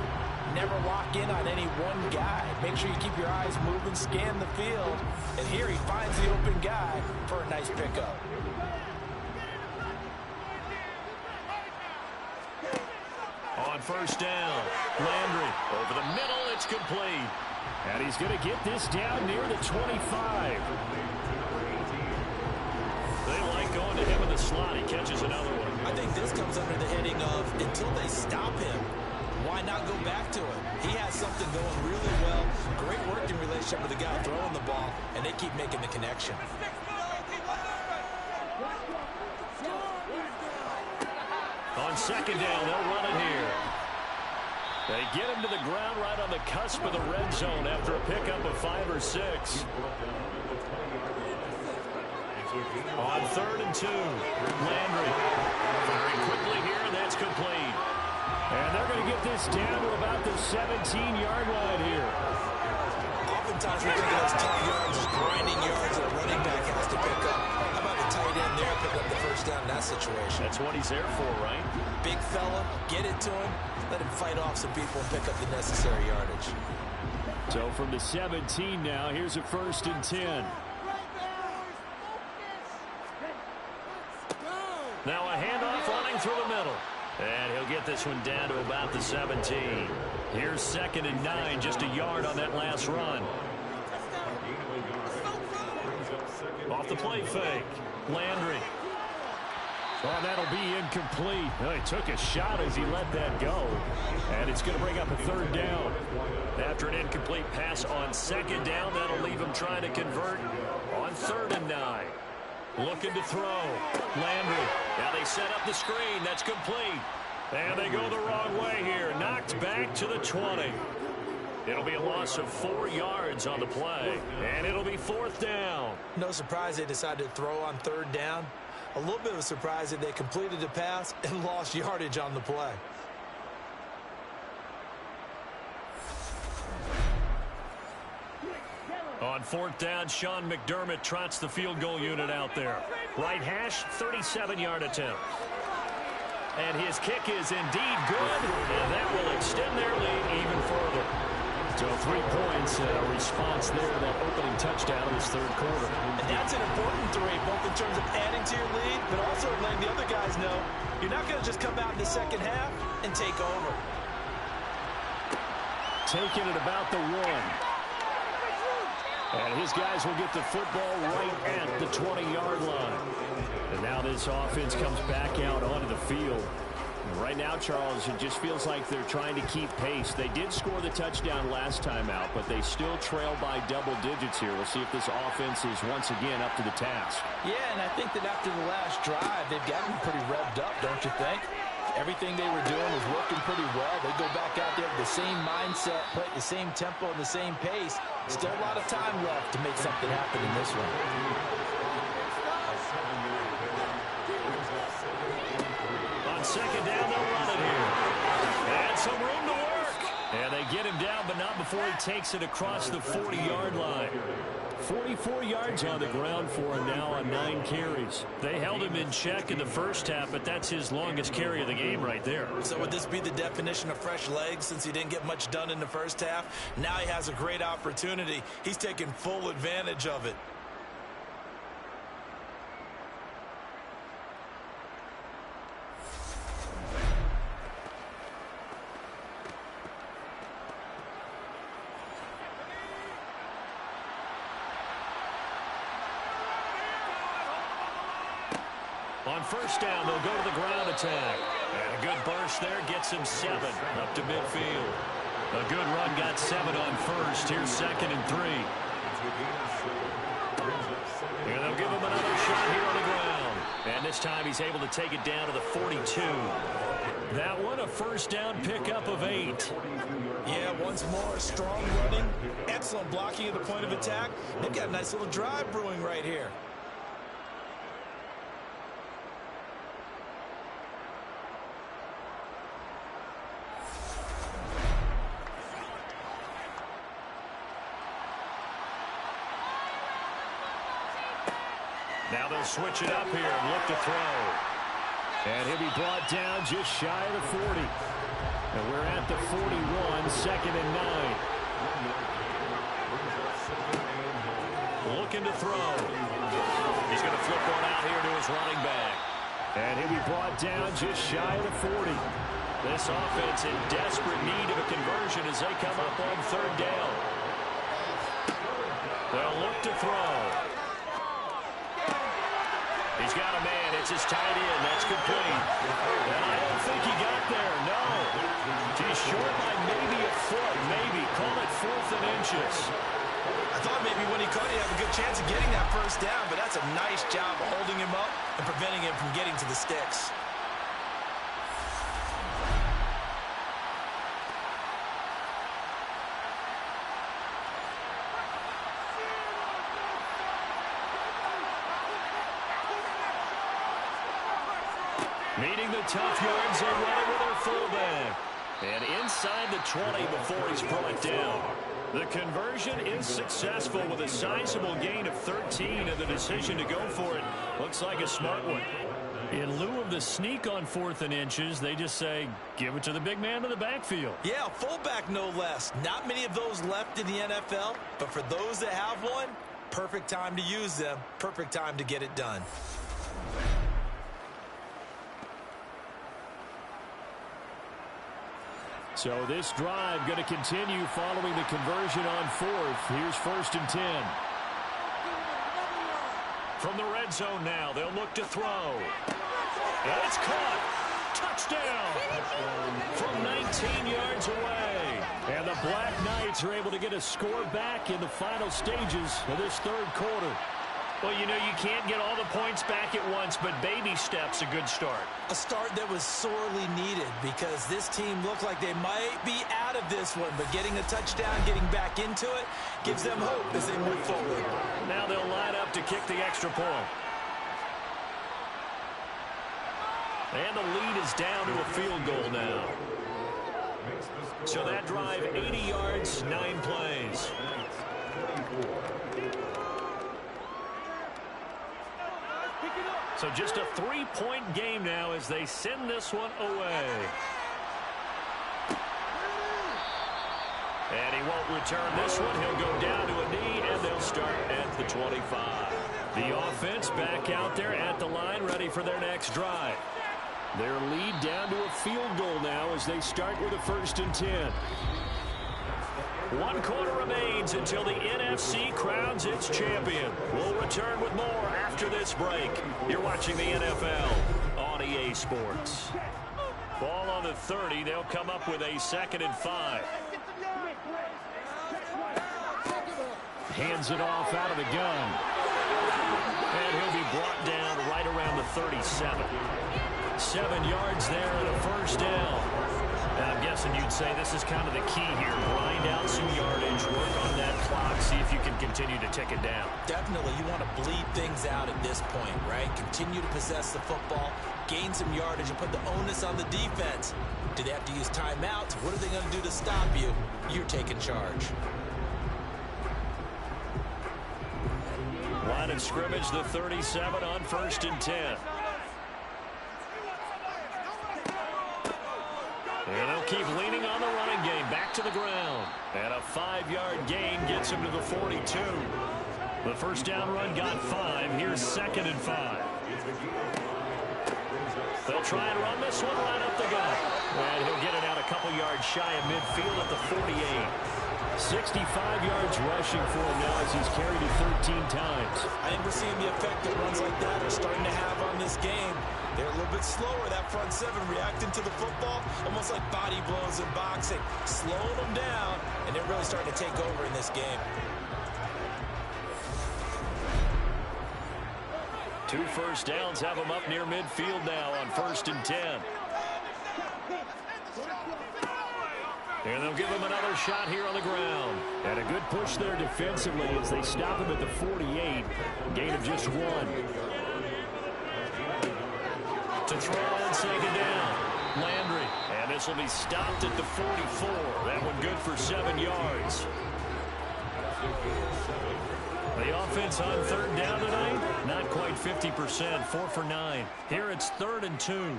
never lock in on any one guy. Make sure you keep your eyes moving, scan the field. And here he finds the open guy for a nice pickup. On first down, Landry over the middle, it's complete. And he's going to get this down near the 25. They like going to him in the slot. He catches another one. I think this comes under the heading of until they stop him, why not go back to him? He has something going really well. Great working relationship with the guy throwing the ball, and they keep making the connection. On second down, they'll run it here. They get him to the ground right on the cusp of the red zone after a pickup of 5 or 6. On 3rd and 2, Landry firing quickly here, and that's complete. And they're going to get this down to about the 17-yard line here. Oftentimes we think of those tough yards as grinding yards that a running back has to pick up. How about the tight end there pick up the first down in that situation? That's what he's there for, right? Big fella, get it to him, let him fight off some people and pick up the necessary yardage. So from the 17 now, here's a 1st and 10. Now a handoff running through the middle. And he'll get this one down to about the 17. Here's 2nd and 9, just a yard on that last run. Off the play fake, Landry. Oh, that'll be incomplete. Well, he took a shot as he let that go. And it's going to bring up a 3rd down. After an incomplete pass on 2nd down, that'll leave him trying to convert on 3rd and 9. Looking to throw. Landry. Now they set up the screen. That's complete. And they go the wrong way here. Knocked back to the 20. It'll be a loss of 4 yards on the play. And it'll be 4th down. No surprise they decided to throw on 3rd down. A little bit of a surprise that they completed the pass and lost yardage on the play. On 4th down, Sean McDermott trots the field goal unit out there. Right hash, 37-yard attempt. And his kick is indeed good, and that will extend their lead even further. So 3 points, response there, that opening touchdown in this 3rd quarter. And that's an important 3, both in terms of adding to your lead, but also letting the other guys know you're not going to just come out in the second half and take over. Taking it about the 1. And his guys will get the football right at the 20-yard line. And now this offense comes back out onto the field. And right now, Charles, it just feels like they're trying to keep pace. They did score the touchdown last time out, but they still trail by double digits here. We'll see if this offense is once again up to the task. Yeah, and I think that after the last drive, they've gotten pretty revved up, don't you think? Everything they were doing was working pretty well. They go back out there with the same mindset, play at the same tempo and the same pace. Still a lot of time left to make something happen in this one. On 2nd down, they'll run it here. And some room to work. And they get him down, but not before he takes it across the 40-yard line. 44 yards on the ground for him now on 9 carries. They held him in check in the first half, but that's his longest carry of the game right there. So would this be the definition of fresh legs since he didn't get much done in the first half? Now he has a great opportunity. He's taking full advantage of it. On first down, they'll go to the ground attack. And a good burst there gets him 7 up to midfield. A good run got 7 on first. Here's 2nd and 3. And they'll give him another shot here on the ground. And this time he's able to take it down to the 42. That one a first down pickup of 8. Yeah, once more, strong running, excellent blocking at the point of attack. They've got a nice little drive brewing right here. Now they'll switch it up here and look to throw. And he'll be brought down just shy of the 40. And we're at the 41, 2nd and 9. Looking to throw. He's going to flip one out here to his running back. And he'll be brought down just shy of the 40. This offense in desperate need of a conversion as they come up on 3rd down. They'll look to throw. He's got a man. It's his tight end. That's complete. And I don't think he got there. No. He's short by maybe a foot. Maybe. Call it 4th and inches. I thought maybe when he caught, he had a good chance of getting that first down, but that's a nice job of holding him up and preventing him from getting to the sticks. Meeting the tough yards, they run it with their fullback. And inside the 20 before he's brought down. The conversion is successful with a sizable gain of 13, and the decision to go for it looks like a smart one. In lieu of the sneak on 4th and inches, they just say, give it to the big man in the backfield. Yeah, fullback no less. Not many of those left in the NFL, but for those that have one, perfect time to use them, perfect time to get it done. So this drive going to continue following the conversion on 4th. Here's 1st and 10. From the red zone now, they'll look to throw. And it's caught. Touchdown. From 19 yards away. And the Black Knights are able to get a score back in the final stages of this 3rd quarter. Well, you know, you can't get all the points back at once, but baby steps a good start. A start that was sorely needed because this team looked like they might be out of this one, but getting a touchdown, getting back into it, gives them hope as they move forward. Now they'll line up to kick the extra point. And the lead is down to a field goal now. So that drive, 80 yards, 9 plays. So just a 3-point game now as they send this one away. And he won't return this one. He'll go down to a knee, and they'll start at the 25. The offense back out there at the line, ready for their next drive. Their lead down to a field goal now as they start with a 1st and 10. 1 quarter remains until the NFC crowns its champion. We'll return with more after this break. You're watching the NFL on EA Sports. Ball on the 30. They'll come up with a 2nd and 5. Hands it off out of the gun. And he'll be brought down right around the 37. 7 yards there and a 1st down. And I'm guessing you'd say this is kind of the key here. Grind out some yardage, work on that clock, see if you can continue to tick it down. Definitely, you want to bleed things out at this point, right? Continue to possess the football, gain some yardage, and put the onus on the defense. Do they have to use timeouts? What are they going to do to stop you? You're taking charge. Line of scrimmage, the 37 on 1st and 10. And they'll keep leaning on the running game. Back to the ground. And a 5-yard gain gets him to the 42. The first down run got 5. Here's 2nd and 5. They'll try and run this one right up the gut. And he'll get it out a couple yards shy of midfield at the 48. 65 yards rushing for him now as he's carried it 13 times. I think we're seeing the effect that runs like that are starting to have on this game. They're a little bit slower, that front seven, reacting to the football, almost like body blows in boxing, slowing them down, and they're really starting to take over in this game. 2 first downs have them up near midfield now on 1st and 10. And they'll give him another shot here on the ground. And a good push there defensively as they stop him at the 48. Gain of just 1. To throw and take it down. Landry. And this will be stopped at the 44. That one good for 7 yards. The offense on 3rd down tonight, not quite 50%, 4 for 9. Here it's 3rd and 2.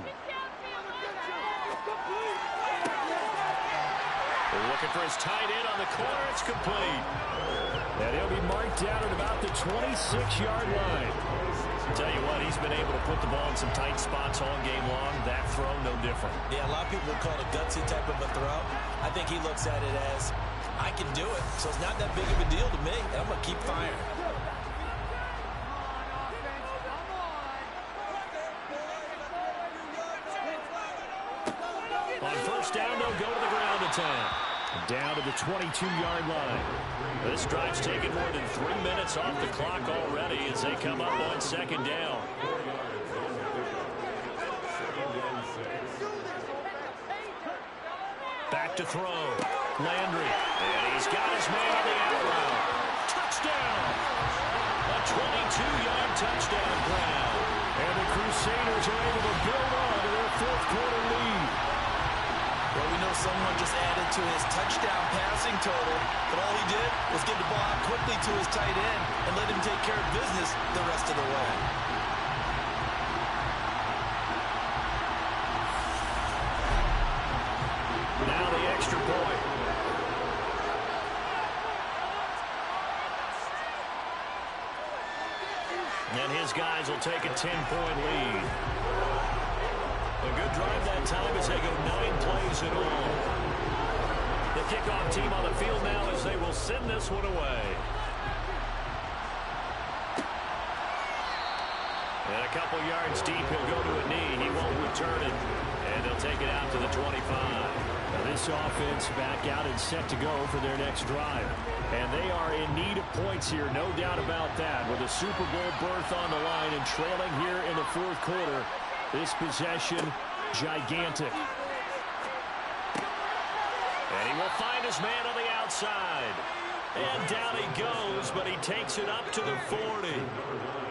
Looking for his tight end on the corner. It's complete. And he'll be marked down at about the 26-yard line. Tell you what, he's been able to put the ball in some tight spots all game long. That throw, no different. Yeah, a lot of people would call it a gutsy type of a throw. I think he looks at it as, I can do it, so it's not that big of a deal to me, and I'm going to keep firing. On 1st down, they'll go to the ground attack. Down to the 22-yard line. This drive's taken more than 3 minutes off the clock already as they come up on 2nd down. Back to throw. Landry. And he's got his man on the out route. Touchdown! A 22-yard touchdown grab. And the Crusaders are able to build on to their 4th quarter lead. Well, we know someone just added to his touchdown passing total, but all he did was get the ball out quickly to his tight end and let him take care of business the rest of the way. Now the extra point. And his guys will take a 10-point lead. A good drive that time as they go 9 plays in all. The kickoff team on the field now as they will send this one away. And a couple yards deep, he'll go to a knee. He won't return it. And they'll take it out to the 25. Now this offense back out and set to go for their next drive. And they are in need of points here, no doubt about that. With a Super Bowl berth on the line and trailing here in the 4th quarter. This possession, gigantic. And he will find his man on the outside. And down he goes, but he takes it up to the 40.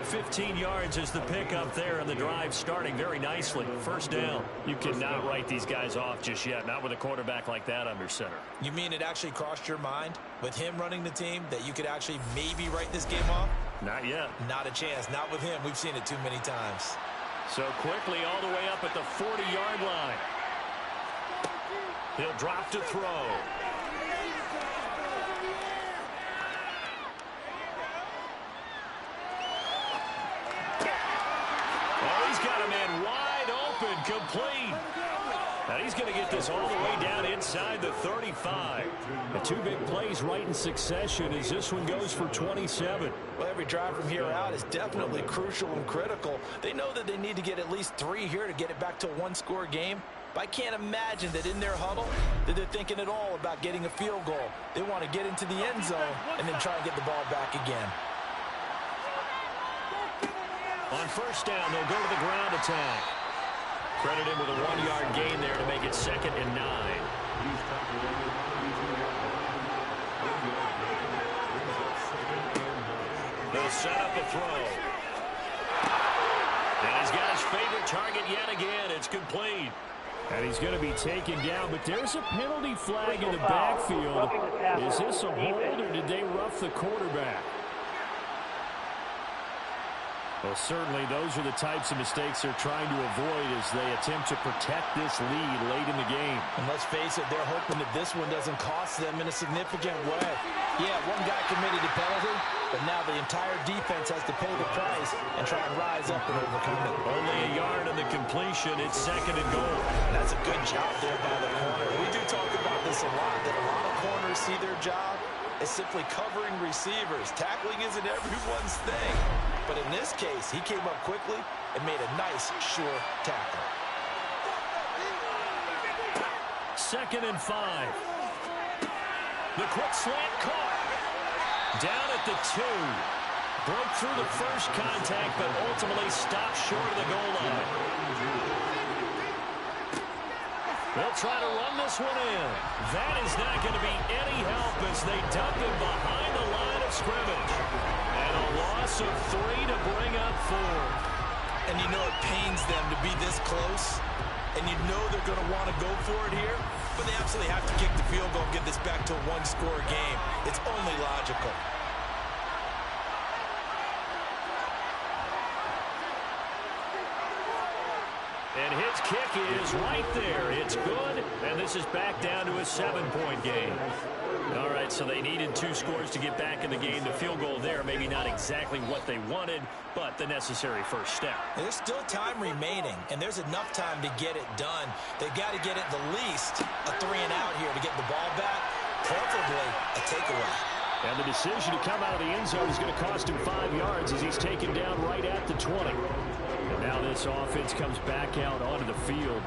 15 yards is the pickup there, and the drive starting very nicely. 1st down. You cannot write these guys off just yet, not with a quarterback like that under center. You mean it actually crossed your mind with him running the team that you could actually maybe write this game off? Not yet. Not a chance. Not with him. We've seen it too many times. So quickly all the way up at the 40-yard line. He'll drop to throw. Oh, he's got a man wide open, complete. Now he's going to get this all the way down inside the 35. The 2 big plays right in succession as this one goes for 27. Well, every drive from here out is definitely crucial and critical. They know that they need to get at least 3 here to get it back to a 1-score game. But I can't imagine that in their huddle that they're thinking at all about getting a field goal. They want to get into the end zone and then try and get the ball back again. On 1st down, they'll go to the ground attack. Credit him with a 1-yard gain there to make it 2nd and 9. They'll set up a throw. And he's got his favorite target yet again. It's complete. And he's going to be taken down, but there's a penalty flag in the backfield. Is this a hold, or did they rough the quarterback? Well, certainly those are the types of mistakes they're trying to avoid as they attempt to protect this lead late in the game. And let's face it, they're hoping that this one doesn't cost them in a significant way. Yeah, one guy committed a penalty, but now the entire defense has to pay the price and try and rise up and overcome it. Only a yard in the completion. It's 2nd and goal. That's a good job there by the corner. We do talk about this a lot, that a lot of corners see their job as simply covering receivers. Tackling isn't everyone's thing. But in this case, he came up quickly and made a nice, sure tackle. 2nd and 5. The quick slant caught. Down at the 2. Broke through the first contact, but ultimately stopped short of the goal line. They'll try to run this one in. That is not going to be any help as they dump him behind the line of scrimmage. And a loss of 3 to bring up 4. And you know it pains them to be this close. And you know they're going to want to go for it here. But they absolutely have to kick the field goal and get this back to a one-score game. It's only logical. And his kick is right there. It's good, and this is back down to a 7-point game. All right, so they needed 2 scores to get back in the game. The field goal there, maybe not exactly what they wanted, but the necessary first step. There's still time remaining, and there's enough time to get it done. They've got to get at the least a 3-and-out here to get the ball back, preferably a takeaway. And the decision to come out of the end zone is going to cost him 5 yards as he's taken down right at the 20. And now this offense comes back out onto the field.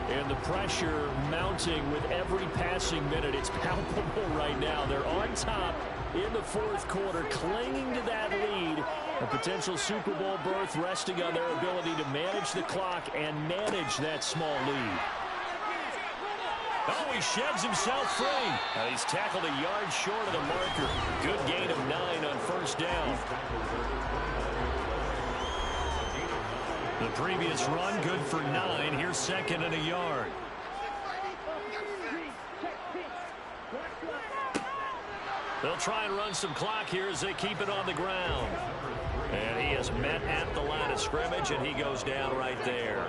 And the pressure mounting with every passing minute. It's palpable right now. They're on top in the 4th quarter, clinging to that lead. A potential Super Bowl berth resting on their ability to manage the clock and manage that small lead. Oh, he sheds himself free. He's tackled a yard short of the marker. Good gain of 9 on first down. The previous run, good for 9. Here's 2nd and a yard. They'll try and run some clock here as they keep it on the ground. And he is met at the line of scrimmage, and he goes down right there.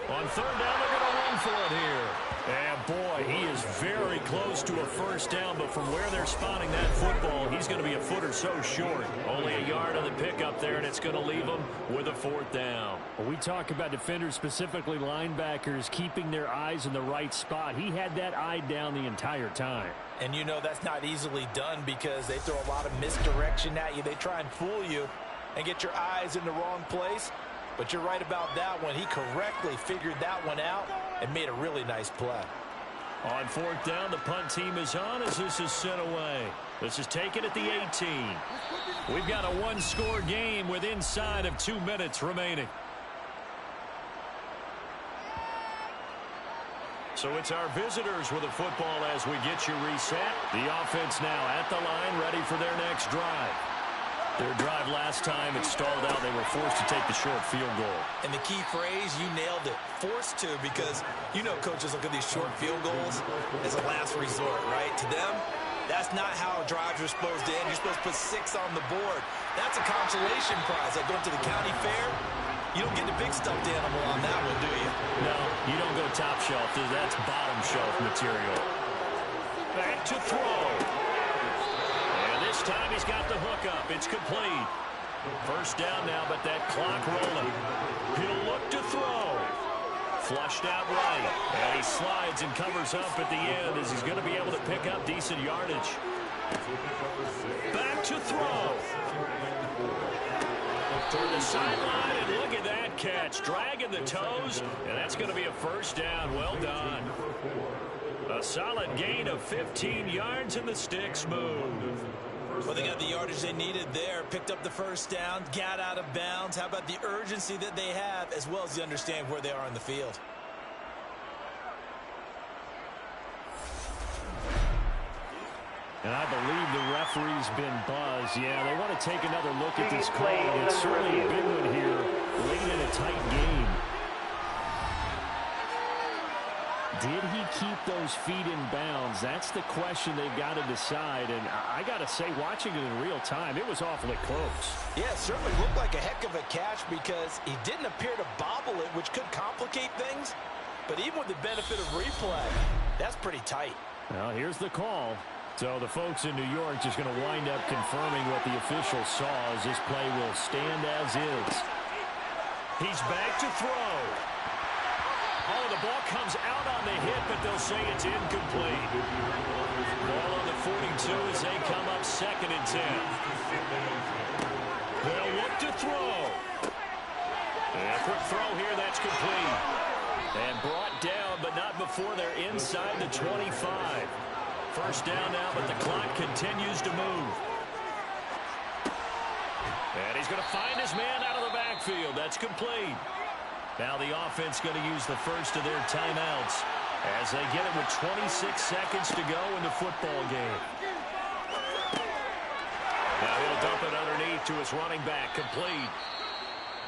On 3rd down, they're going to run for it here. And boy, he is very close to a first down, but from where they're spotting that football, he's going to be a foot or so short. Only a yard on the pickup there, and it's going to leave him with a 4th down. Well, we talk about defenders, specifically linebackers, keeping their eyes in the right spot. He had that eye down the entire time. And you know that's not easily done because they throw a lot of misdirection at you. They try and fool you and get your eyes in the wrong place. But you're right about that one. He correctly figured that one out and made a really nice play. On 4th down, the punt team is on as this is sent away. This is taken at the 18. We've got a 1-score game with inside of 2 minutes remaining. So it's our visitors with the football as we get you reset. The offense now at the line, ready for their next drive. Their drive last time, it stalled out. They were forced to take the short field goal. And the key phrase, you nailed it, forced to, because you know coaches look at these short field goals as a last resort, right? To them, that's not how drives are supposed to end. You're supposed to put 6 on the board. That's a consolation prize. Like going to the county fair, you don't get the big stuffed animal on that one, do you? No, you don't go top shelf. That's bottom shelf material. Back to throw. This time he's got the hook up. It's complete. First down now, but that clock rolling. He'll look to throw. Flushed out right. And he slides and covers up at the end as he's going to be able to pick up decent yardage. Back to throw. To the sideline, and look at that catch. Dragging the toes, and that's going to be a first down. Well done. A solid gain of 15 yards and the sticks move. Well, they got the yardage they needed there, picked up the first down, got out of bounds. How about the urgency that they have, as well as the understanding where they are on the field? And I believe the referee's been buzzed. Yeah, they want to take another look at this call. It's certainly a big one here, late in a tight game. Did he keep those feet in bounds? That's the question they've got to decide. And I got to say, watching it in real time, it was awfully close. Yeah, it certainly looked like a heck of a catch because he didn't appear to bobble it, which could complicate things. But even with the benefit of replay, that's pretty tight. Well, here's the call. So the folks in New York just going to wind up confirming what the official saw as this play will stand as is. He's back to throw. Oh, the ball comes out on the hit, but they'll say it's incomplete. Ball on the 42 as they come up 2nd and 10. They'll look to throw. And a quick throw here, that's complete. And brought down, but not before they're inside the 25. First down now, but the clock continues to move. And he's going to find his man out of the backfield. That's complete. Now the offense going to use the first of their timeouts as they get it with 26 seconds to go in the football game. Now he'll dump it underneath to his running back, complete.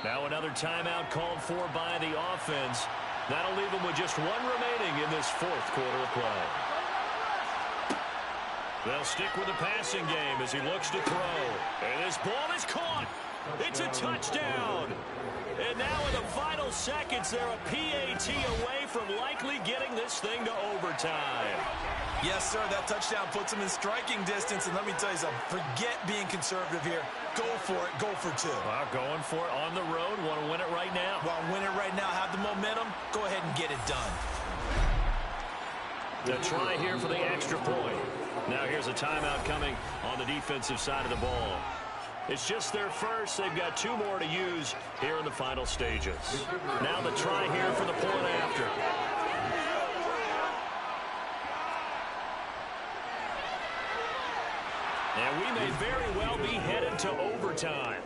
Now another timeout called for by the offense. That'll leave them with just one remaining in this 4th quarter of play. They'll stick with the passing game as he looks to throw. And this ball is caught. It's a touchdown. And now in the final seconds, they're a PAT away from likely getting this thing to overtime. Yes, sir, that touchdown puts them in striking distance. And let me tell you something, forget being conservative here. Go for it, go for 2. Well, going for it on the road. Want to win it right now. Well, win it right now, have the momentum. Go ahead and get it done. The try here for the extra point. Now here's a timeout coming on the defensive side of the ball. It's just their first. They've got 2 more to use here in the final stages. Now the try here for the point after. And we may very well be headed to overtime.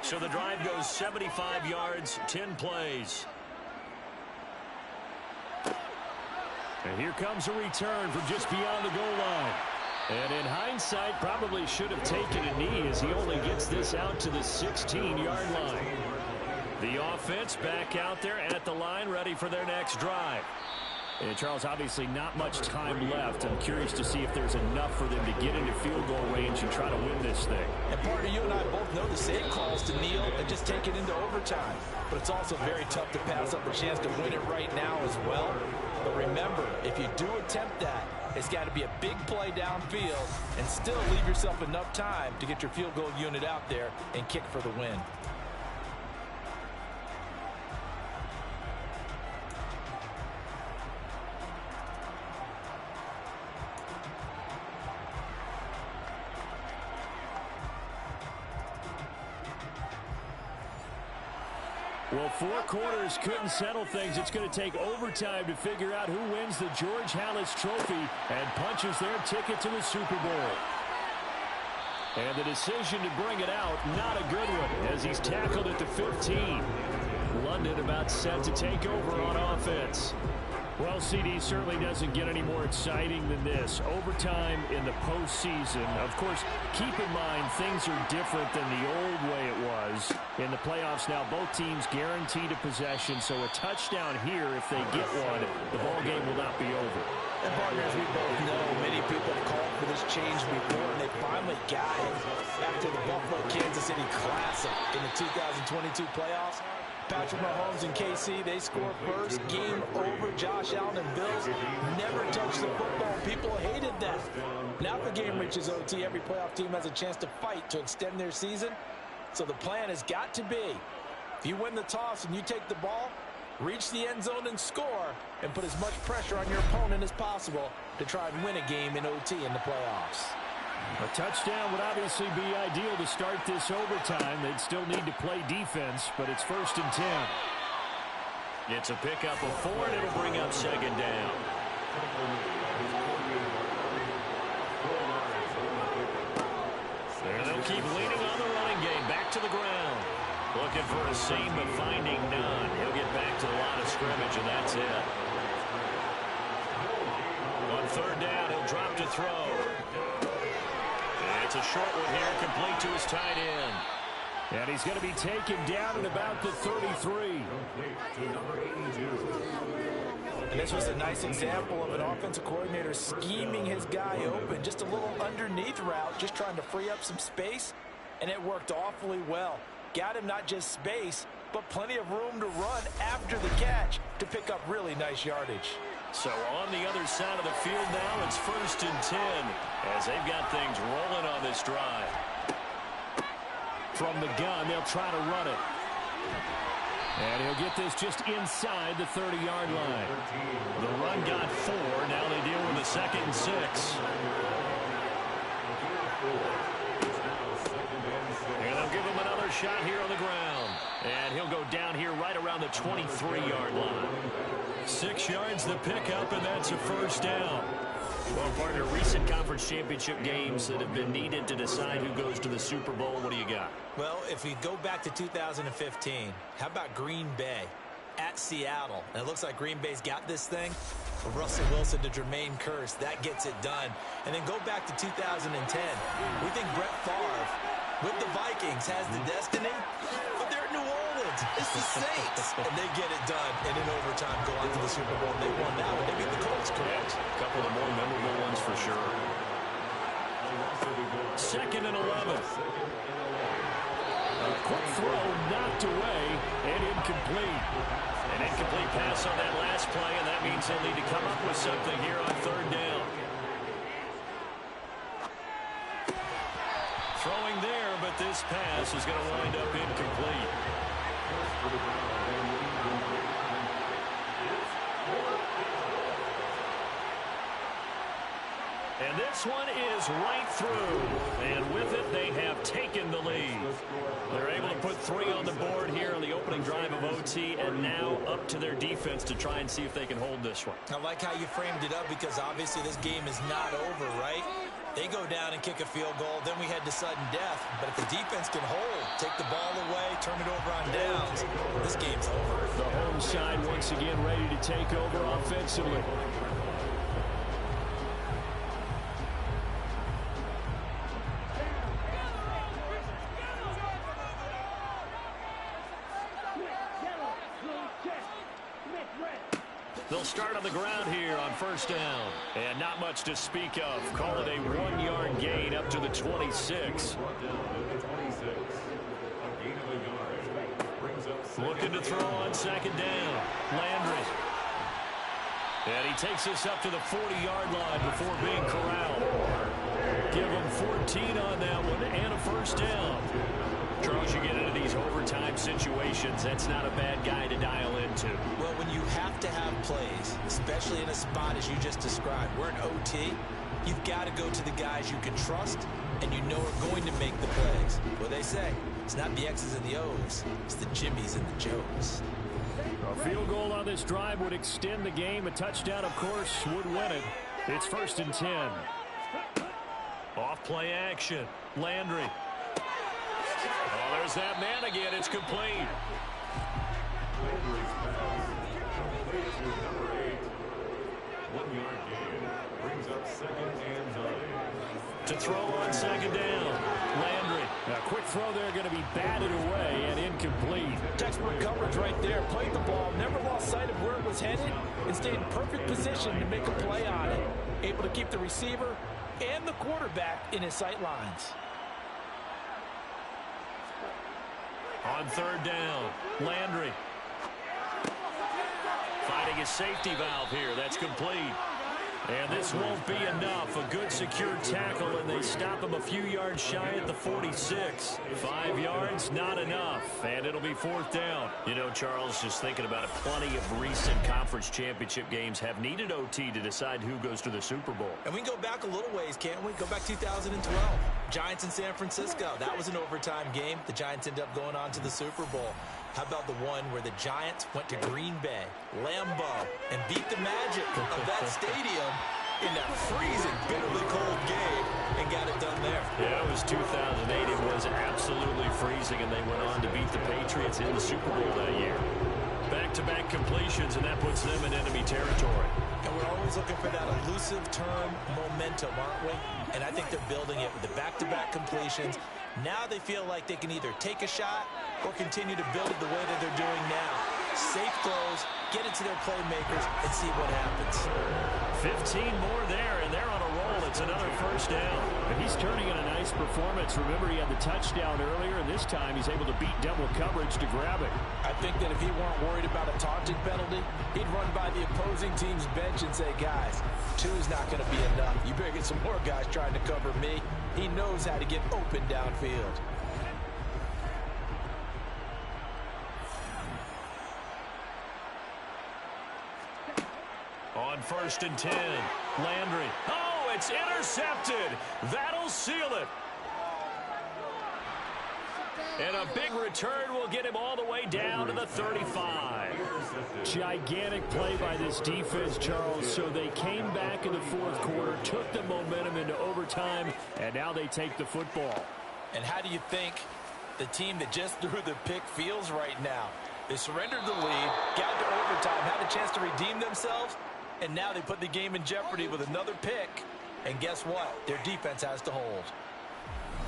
So the drive goes 75 yards, 10 plays. And here comes a return from just beyond the goal line. And in hindsight, probably should have taken a knee as he only gets this out to the 16-yard line. The offense back out there at the line, ready for their next drive. And Charles, obviously not much time left. I'm curious to see if there's enough for them to get into field goal range and try to win this thing. And partner, you and I both know the same calls to kneel and just take it into overtime. But it's also very tough to pass up a chance to win it right now as well. But remember, if you do attempt that, it's got to be a big play downfield and still leave yourself enough time to get your field goal unit out there and kick for the win. Well, 4 quarters couldn't settle things. It's going to take overtime to figure out who wins the George Halas Trophy and punches their ticket to the Super Bowl. And the decision to bring it out, not a good one, as he's tackled at the 15. London about set to take over on offense. Well, CD certainly doesn't get any more exciting than this. Overtime in the postseason. Of course, keep in mind things are different than the old way it was. In the playoffs now, both teams guaranteed a possession, so a touchdown here, if they get one, the ball game will not be over. And partners, we both know many people have called for this change before, and they finally got it after the Buffalo-Kansas City Classic in the 2022 playoffs. Patrick Mahomes and KC, they score first. Game over. Josh Allen and Bills never touched the football. People hated that. Now the game reaches OT. Every playoff team has a chance to fight to extend their season. So the plan has got to be, if you win the toss and you take the ball, reach the end zone and score, and put as much pressure on your opponent as possible to try and win a game in OT in the playoffs. A touchdown would obviously be ideal to start this overtime. They'd still need to play defense, but it's 1st and 10. It's a pickup of 4, and it'll bring up 2nd down. And they'll keep leaning on the running game. Back to the ground. Looking for a seam, but finding none. He'll get back to the line of scrimmage, and that's it. On 3rd down, he'll drop to throw. And it's a short one here, complete to his tight end. And he's going to be taken down at about the 33. And this was a nice example of an offensive coordinator scheming his guy open. Just a little underneath route, just trying to free up some space, and it worked awfully well. Got him not just space, but plenty of room to run after the catch to pick up really nice yardage. So on the other side of the field now, it's 1st and 10 as they've got things rolling on this drive. From the gun, they'll try to run it. And he'll get this just inside the 30-yard line. The run got 4. Now they deal with a 2nd and 6. And they'll give him another shot here on the ground. And he'll go down here right around the 23-yard line. 6 yards the pickup, and that's a 1st down. Well, partner, recent conference championship games that have been needed to decide who goes to the Super Bowl. What do you got? Well, if we go back to 2015, how about Green Bay at Seattle? And it looks like Green Bay's got this thing. From Russell Wilson to Jermaine Kearse, that gets it done. And then go back to 2010. We think Brett Favre with the Vikings has the destiny, but they're at New Orleans. It's the Saints. And they get it done. And in overtime, go on to the Super Bowl. They won that one. They beat the Colts, correct? A couple of the more memorable ones for sure. 2nd and 11. A quick throw knocked away and incomplete. An incomplete pass on that last play, and that means they'll need to come up with something here on 3rd down. Throwing there, but this pass is going to wind up incomplete. And this one is right through. And with it, they have taken the lead. They're able to put 3 on the board here on the opening drive of OT, and now up to their defense to try and see if they can hold this one. I like how you framed it up, because obviously this game is not over, right? They go down and kick a field goal, then we head to sudden death. But if the defense can hold, take the ball away, turn it over on downs, this game's over. The home side once again ready to take over offensively. They'll start on the ground here on 1st down. And not much to speak of. Call it a 1-yard gain up to the 26. Looking to throw on 2nd down. Landry. And he takes this up to the 40-yard line before being corralled. Give him 14 on that one and a 1st down. Charles, you get into these overtime situations, that's not a bad guy to dial into. Well, when you have to have plays, especially in a spot as you just described, we're in OT, you've got to go to the guys you can trust and you know are going to make the plays. What they say, it's not the X's and the O's, it's the Jimmys and the Joes. A field goal on this drive would extend the game. A touchdown, of course, would win it. It's 1st and 10. Off play action. Landry. Oh, there's that man again. It's complete. To throw on 2nd down. Landry. A quick throw there, going to be batted away and incomplete. Textbook coverage right there. Played the ball, never lost sight of where it was headed, and stayed in perfect position to make a play on it. Able to keep the receiver and the quarterback in his sight lines. On 3rd down, Landry. Finding a safety valve here. That's complete. And this won't be enough. A good secure tackle, and they stop him a few yards shy at the 46. 5 yards, not enough. And it'll be 4th down. You know, Charles, just thinking about it, plenty of recent conference championship games have needed OT to decide who goes to the Super Bowl. And we can go back a little ways, can't we? Go back 2012. Giants in San Francisco. That was an overtime game. The Giants ended up going on to the Super Bowl. How about the one where the Giants went to Green Bay, Lambeau, and beat the magic of that stadium in that freezing, bitterly cold game and got it done there? Yeah, it was 2008. It was absolutely freezing, and they went on to beat the Patriots in the Super Bowl that year. Back-to-back completions, and that puts them in enemy territory. And we're always looking for that elusive term momentum, aren't we? And I think they're building it with the back-to-back completions. Now they feel like they can either take a shot or continue to build it the way that they're doing now. Safe throws, get it to their playmakers, and see what happens. 15 more there, and they're on a roll. It's another 1st down. And he's turning in a nice performance. Remember, he had the touchdown earlier, and this time he's able to beat double coverage to grab it. I think that if he weren't worried about a taunting penalty, he'd run by the opposing team's bench and say, guys, 2's not going to be enough. You better get some more guys trying to cover me. He knows how to get open downfield. On 1st and 10, Landry. Oh, it's intercepted. That'll seal it. And a big return will get him all the way down to the 35. Gigantic play by this defense, Charles. So they came back in the 4th quarter, took the momentum into overtime, and now they take the football. And how do you think the team that just threw the pick feels right now? They surrendered the lead, got to overtime, had a chance to redeem themselves, and now they put the game in jeopardy with another pick. And guess what? Their defense has to hold.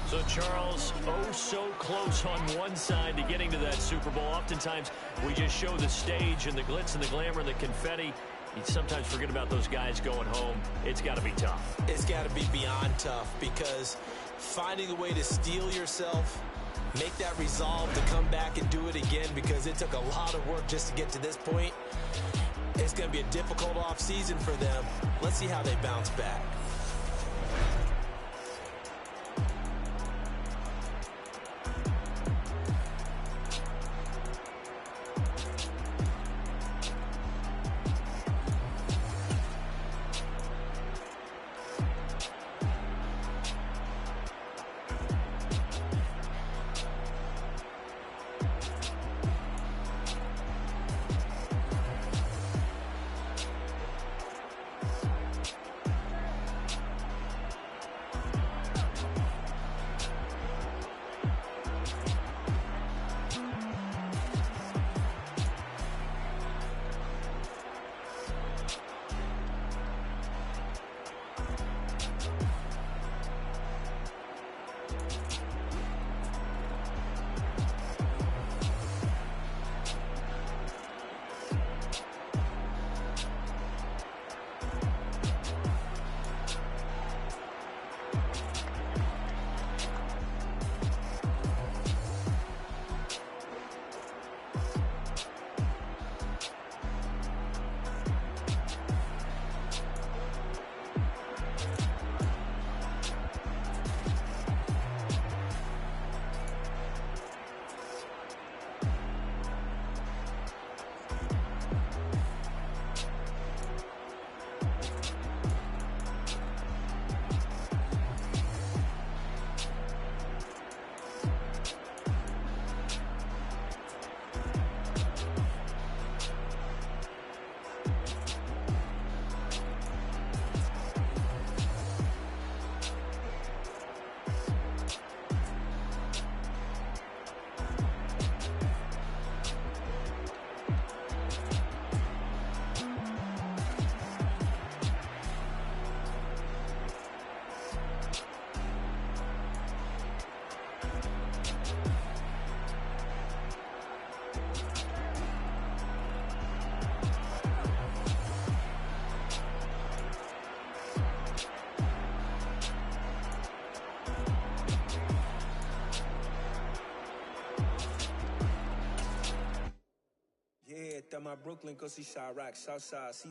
So, Charles, oh so close on one side to getting to that Super Bowl. Oftentimes, we just show the stage and the glitz and the glamour and the confetti. You sometimes forget about those guys going home. It's got to be tough. It's got to be beyond tough, because finding a way to steel yourself, make that resolve to come back and do it again, because it took a lot of work just to get to this point. It's going to be a difficult offseason for them. Let's see how they bounce back. My Brooklyn, go see Chirac, Southside, see